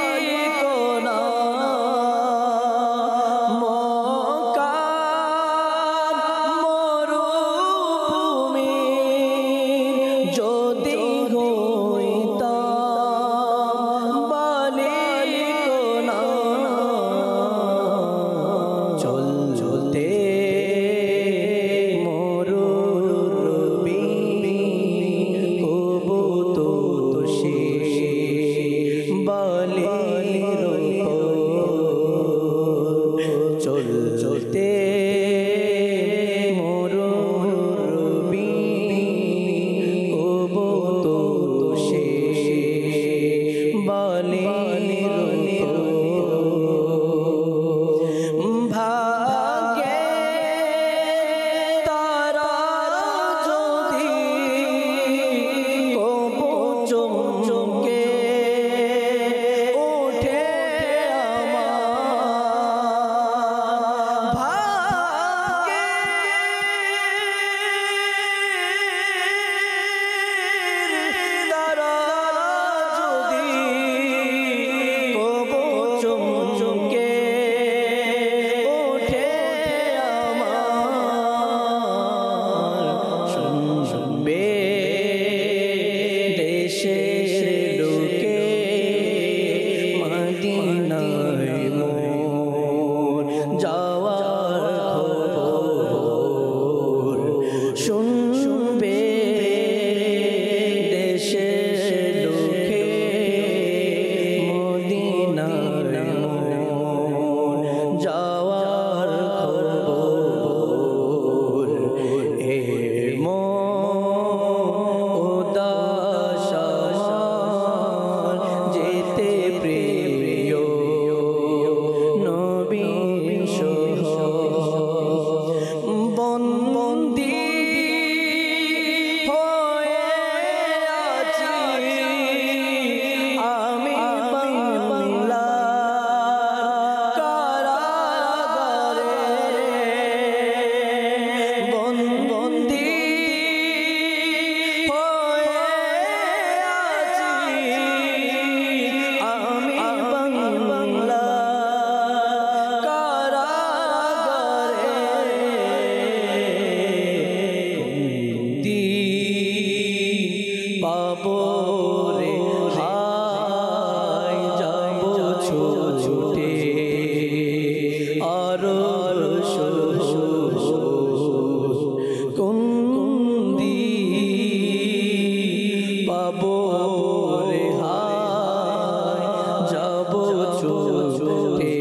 রে হায় যাব ছুটে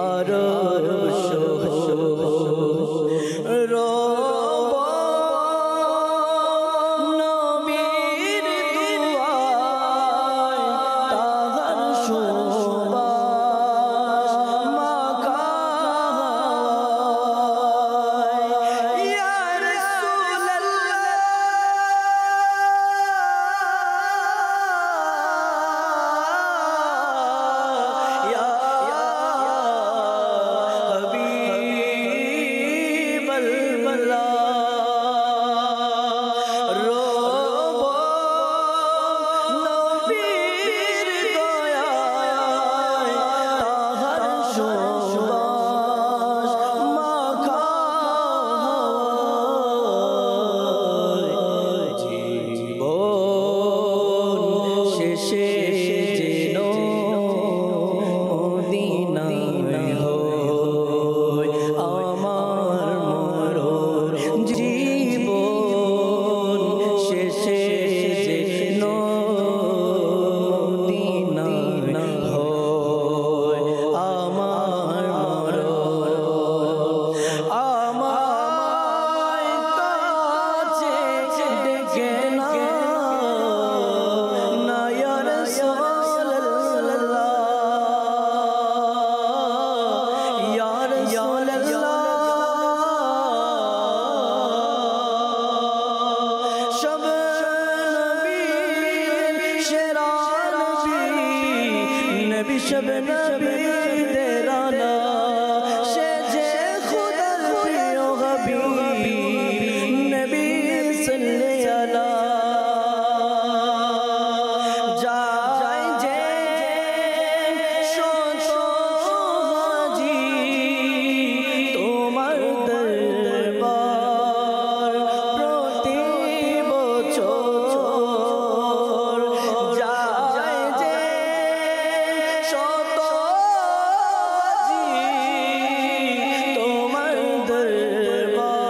আর রব নবীর দুআয় তাহার সুবাস মাখায় ইয়া রাসূলুল্লাহ ইয়া হাবিবাল বালা রব নবীর দয়ায় তাহার সুবাস মাখায় জীবন শেষে যেন মদিনায় হয় আমার মরণ জীবন শেষে যেন মদিনায় হয় আমার মরণ আমায় কাছে ডেকে না না ইয়া রাসূলুল্লাহ ইয়া রাসূলুল্লাহ সব নবীর সেরা নবী সব নবীদের আলা সে যে খুদার প্রিয় হাবিব নবী সাল্লাল্লাহু আলা যায় যে শত হাজি তোমার দরবার প্রতি বছর যায় যে শত হাজি তোমার দরবার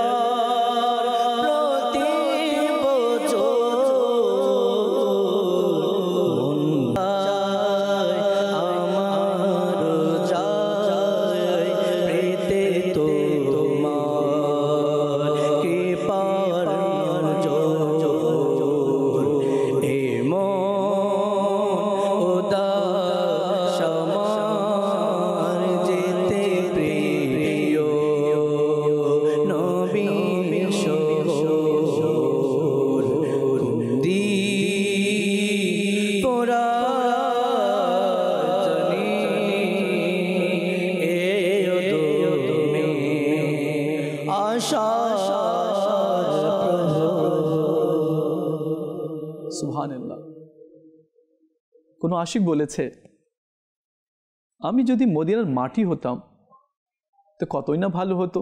প্রতি বছর আমার যায় প্রেতে তোমার কৃপার নজর উদাস আমার যেতে প্রিয় নবী শহর কুন্দি পোরা সুবহানাল্লাহ। কোনো আশিক বলেছে, আমি যদি মদিনার মাটি হতাম তো কতই না ভালো হতো।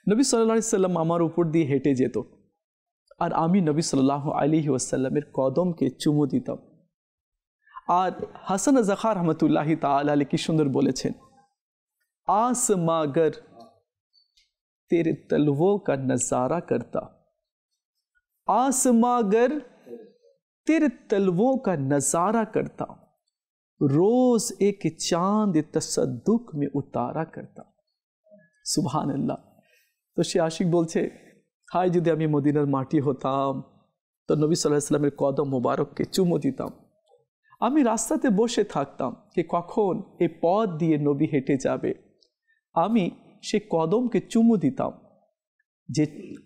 নবী সাল্লাল্লাহু আলাইহি সাল্লাম আমার উপর দিয়ে হেঁটে যেত আর আমি নবী সাল্লাল্লাহু আলাইহি ওয়াসাল্লামের কদমকে চুমু দিতাম। আর হাসান জাখার রহমতুল্লাহি তাআলা আলাইহি কি সুন্দর বলেছেন, आसमागर तेरे तलवों का नजारा करता, आसमागर तेरे तलवों का नजारा करता, रोज एक चांद तसद्दुक में उतारा करता। सुभान अल्लाह। तो সে আশিক বলছে, হায় যদি আমি মদিনার মাটি হতাম তো নবী সাল্লাল্লাহু আলাইহি ওয়াসাল্লামের কদম মোবারককে চুমু দিতাম। আমি রাস্তাতে বসে থাকতাম যে কখন এই পথ দিয়ে নবী হেঁটে যাবে, আমি সে কদমকে চুমু দিতাম যে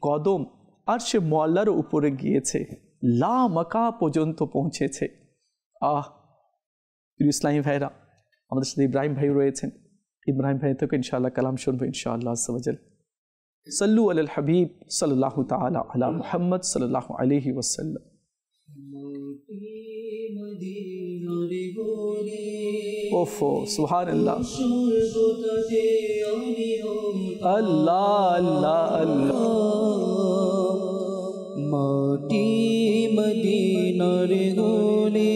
কদম আর সে মোয়াল্লার উপরে গিয়েছে, লা মাকা পর্যন্ত পৌঁছেছে। প্রিয় ইসলামী ভাইরা, আমাদের সাথে ইব্রাহিম ভাই রয়েছেন। ইব্রাহিম ভাই থেকে ইনশাআল্লাহ কালাম শুনবো ইনশাআল্লাহ আজ্জা ওয়াজাল। সাল্লু আলাল হাবিব সাল্লাল্লাহু তাআলা আলা মুহাম্মদ সাল্লাল্লাহু আলাইহি ওয়াসাল্লাম। ওফো সুবহানাল্লাহ, আল্লাহ আল্লাহ আল্লাহ। মাটি মদিনার হলে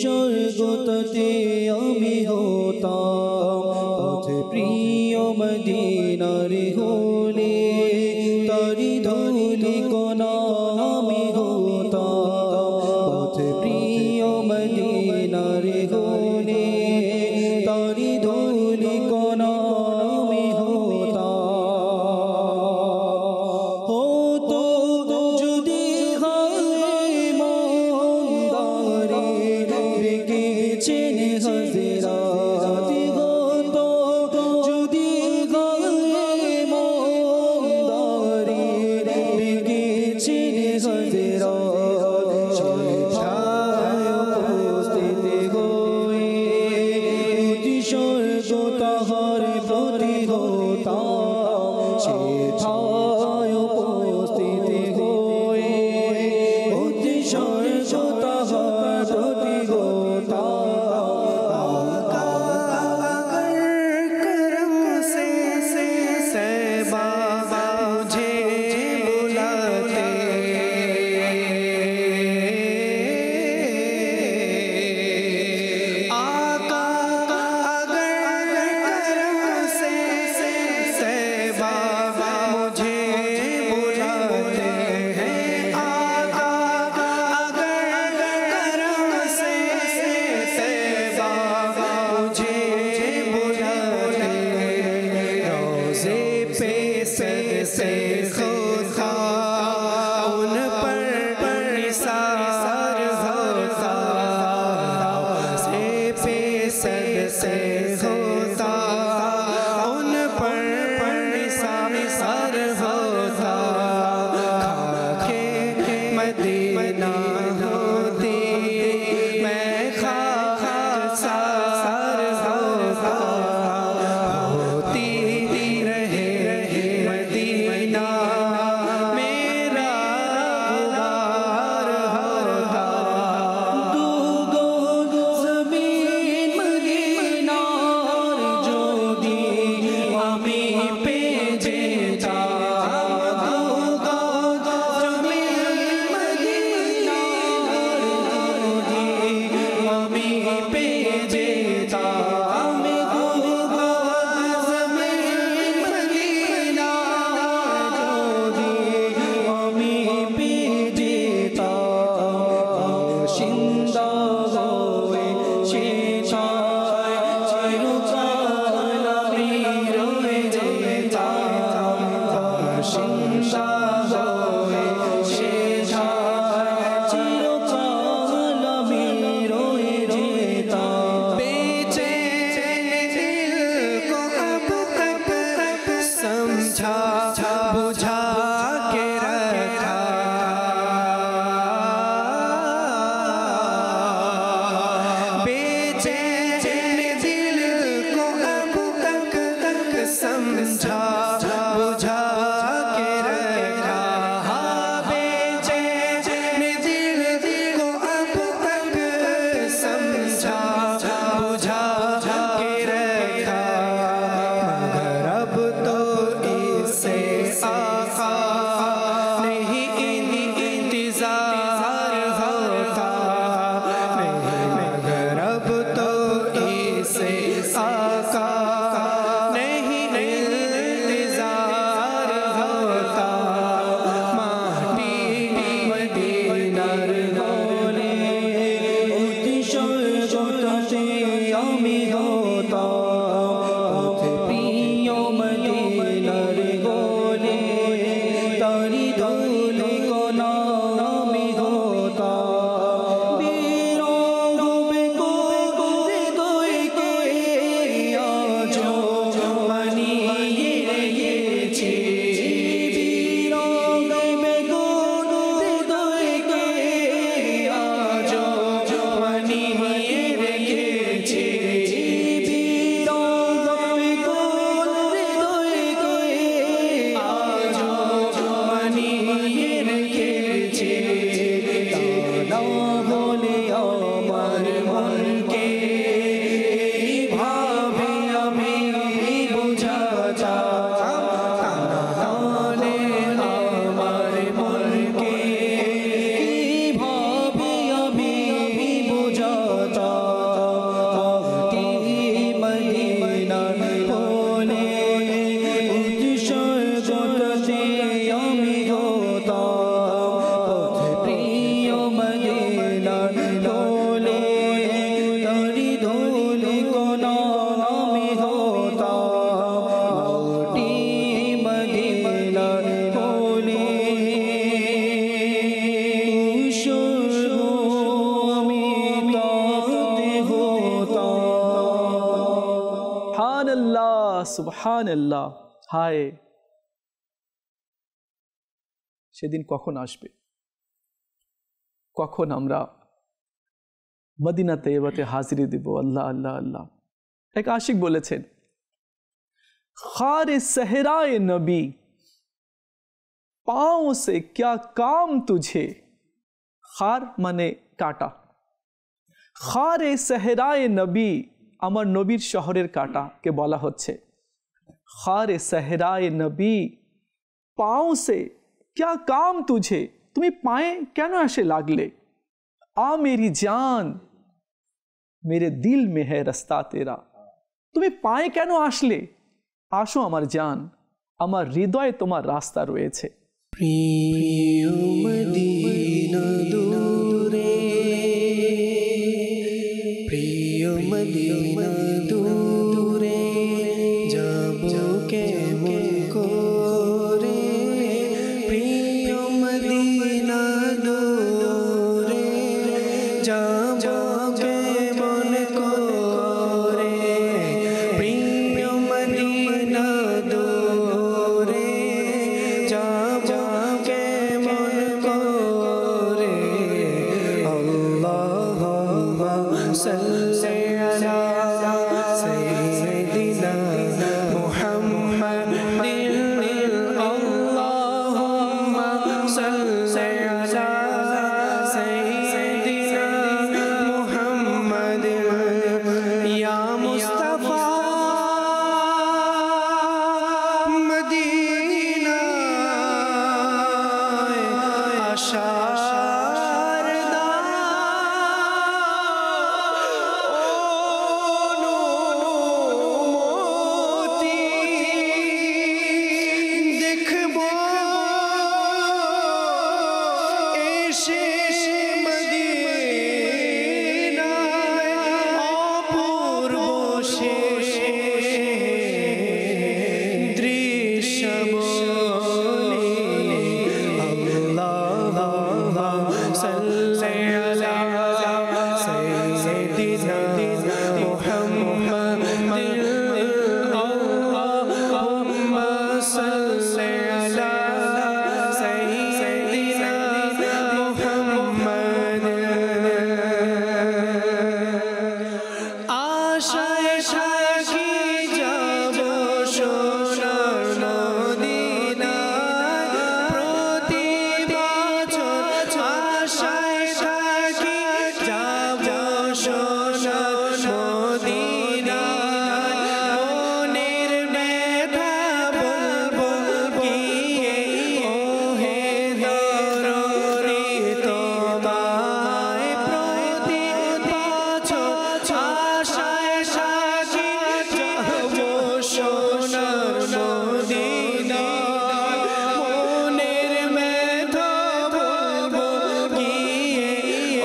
স্বর্গতে আমি হতাম, পথে প্রিয় মদিনার হলে তারি ধুলি কোনা আমি সুবহানাল্লাহ। হায়, সেদিন কখন আসবে, কখন আমরা মদিনা তৈয়বাতে হাজিরি দিব। আল্লাহ আল্লাহ আল্লাহ। এক আশিক বলেছেন, खारे सहराए नबी पाँव से क्या काम तुझे, খার মানে কাটা। খারে সেহরায়ে নবী, আমার নবীর শহরের কাটাকে বলা হচ্ছে। খারে সেহরায়ে নবী, পাও সে क्या काम तुझे, তুমি পায়ে কেন এসে লাগলে। आ मेरी जान मेरे दिल में है रास्ता तेरा, তুমি পায়ে কেন আসলে, আসো আমার জান, আমার হৃদয়ে তোমার রাস্তা রয়েছে। প্রিয় মদিনা দূরে, প্রিয় মদিনা দূরে, যাব কেমন করে, প্রিয় মদিনা দূরে, যাব কেমন করে, প্রিয় মদিনা দূরে, যাব কেমন করে। আল্লাহুম্মা সাল্লি আলা সাইয়্যিদিনা মুহাম্মাদিন, আল্লাহুম্মা সাল্লি আলা সাইয়্যিদিনা মুহাম্মাদিন, ইয়া মুস্তাফা মদিনা আশার অনুমতি, দেখব এসে মদিনায় অপূর্ব সে দৃশ্য বলি। আল্লাহুম্মা সাল্লি আলা সাইয়্যিদিনা মুহাম্মাদিন, আল্লাহুম্মা সাল্লি আলা সাইয়্যিদিনা মুহাম্মাদিন। আশায় সাকি যাব সোনার মদিনায়, প্রতি বছর আশায় সাকি যাব সোনার মদিনায়, মনের ব্যথা বলবো গিয়ে, ও হে দরদি তোমায়, প্রতি বছর আশায় সাকি যাব সোনার মদিনায়, মনের ব্যথা বলবো গিয়ে,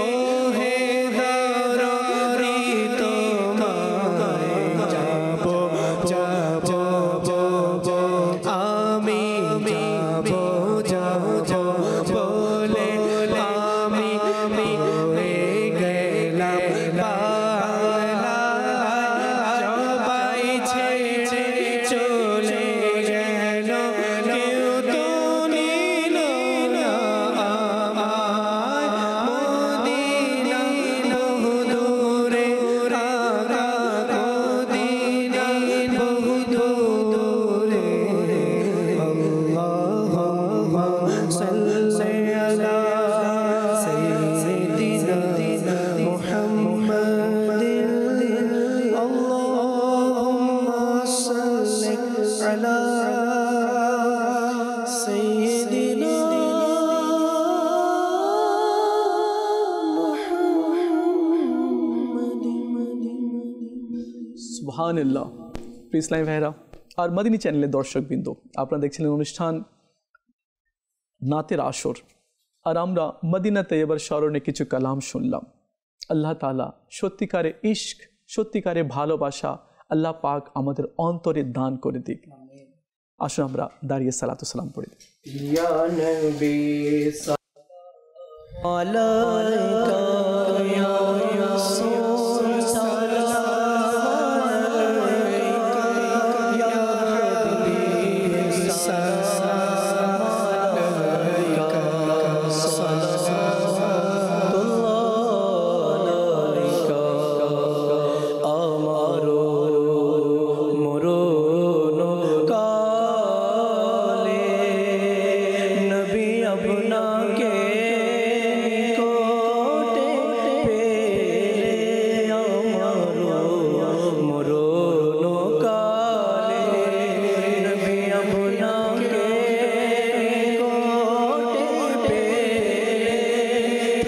ও হে দরদি তোমায়, যাব যাব যাব আমি, যাব যাব বলে আমি হয়ে গেলাম পাগলা, সবাই ছেড়ে চলে গেল, কেউ তো নিল না আমায়, মদিনা বহু দূরে, আকা মদিনা বহু দূরে। আল্লাহুম্মা সাল্লি আলা সাইয়্যিদিনা মুহাম্মাদিন, আল্লাহুম্মা সাল্লি আলা সাইয়্যিদিনা সুবহানাল্লাহ। প্রিয় ইসলামী ভাইরা আর মদিনী চ্যানেলের দর্শকবৃন্দ, আপনারা দেখছিলেন অনুষ্ঠান নাতের আসর, আর আমরা মদিনা তৈয়বার স্মরণে কিছু কালাম শুনলাম। আল্লাহ তাআলা সত্যিকারে ইশক, সত্যিকারে ভালোবাসা আল্লাহ পাক আমাদের অন্তরে দান করে দিক। আসুন আমরা দাঁড়িয়ে সালাতু সালাম পড়ি। ইয়া নবী আলাইকা ইয়া রাসূল সালাম আলাইকা, ইয়া হাবিব সালাম আলাইকা, সালাতুল্লাহ আলাইকা। আমার মরণ কালে নবী আপনাকে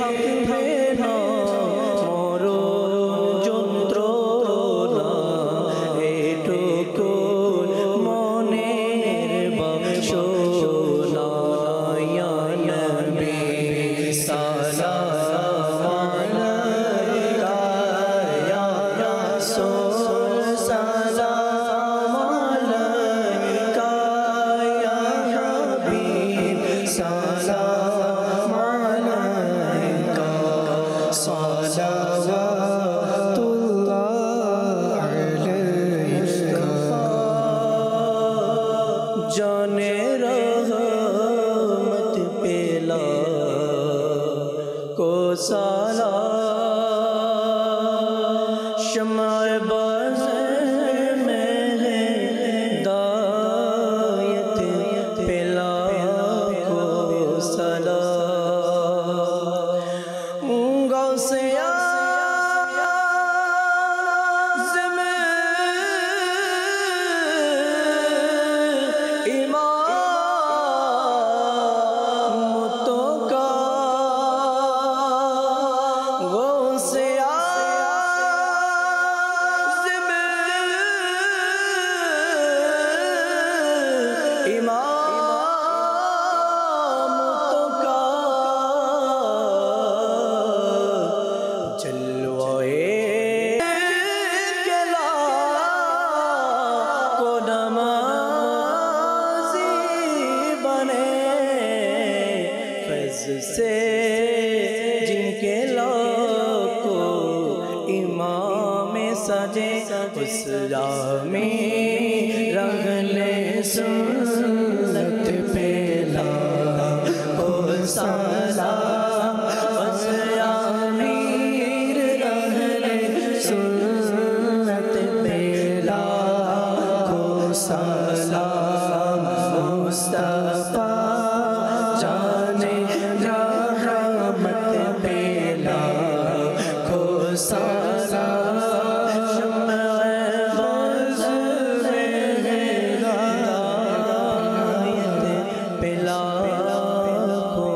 থাকবে না মরণ যন্ত্রণা, এটুকু মনের বাসনা। ইয়া নবী সালাম আলাইকা, ইয়া রাসূল সালাম আলাইকা, ইয়া হাবিব সালাম আলাইকা, সালাওয়াতুল্লাহ আলাইকা। জানে रहमत पेला को साला, शमाए बाज़ में दायत पेला को साला। गौसे से जिनके लाखों इमाम सजे, उस राह में रंगले सुन्नत पेला ओ सलाम। उस आमीर रंगले सुन्नत पेला ओ सलाम। मुस्तफा जाने रहमत पेला को साला, शम्अ बाज़ में हिदायत पेला को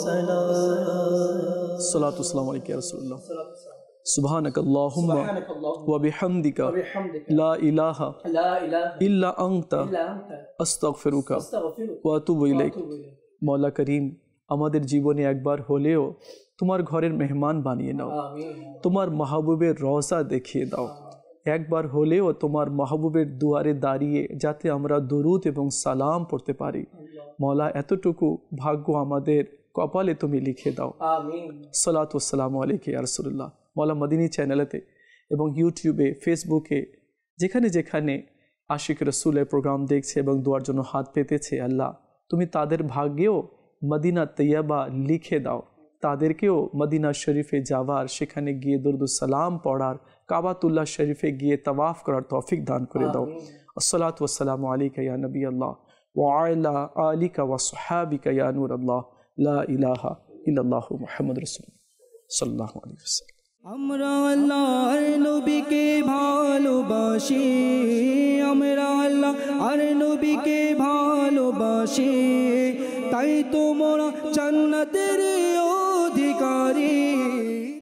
साला। सलातु वस्सलामु अलैका या रसूलल्लाह। सुब्हानक अल्लाहुम्मा व बिहम्दिका ला इलाहा इल्ला अंता अस्तगफिरुका व अतूबु इलैक। मौला करीम, আমাদের জীবনে একবার হলেও তোমার ঘরের মেহমান বানিয়ে নাও, তোমার মাহবুবের রওজা দেখিয়ে দাও। একবার হলেও তোমার মাহবুবের দুয়ারে দাঁড়িয়ে যাতে আমরা দরুদ এবং সালাম পড়তে পারি। মৌলা, এতটুকু ভাগ্য আমাদের কপালে তুমি লিখে দাও। সালাতু ওয়াসসালামু আলাইকা ইয়া রাসূলুল্লাহ। মৌলা, মদিনী চ্যানেলেতে এবং ইউটিউবে, ফেসবুকে যেখানে যেখানে আশিক রসুলের প্রোগ্রাম দেখছে এবং দোয়ার জন্য হাত পেতেছে, আল্লাহ তুমি তাদের ভাগ্যেও মদিনা তৈয়বা লিখে দাও। তাদেরকেও মদিনা শরীফে যাওয়ার, সেখানে গিয়ে দরুদ সালাম পড়ার, কাবাতুল্লাহ শরীফে গিয়ে তাওয়াফ করার তৌফিক দান করে দাও। আসসালাতু ওয়াসসালামু আলাইকা ইয়া নবী আল্লাহ ওয়া আলা আলিকা ওয়া সাহাবিকা ইয়া নূর আল্লাহ, লা ইলাহা ইল্লাল্লাহু মুহাম্মাদুর রাসূলুল্লাহ সাল্লাল্লাহু আলাইহি ওয়াসাল্লাম। আমরা আল্লাহর নবীকে ভালোবাসি, আমরা আল্লাহর নবীকে ভালোবাসি, তাই তোমরা জান্নাতের অধিকারী।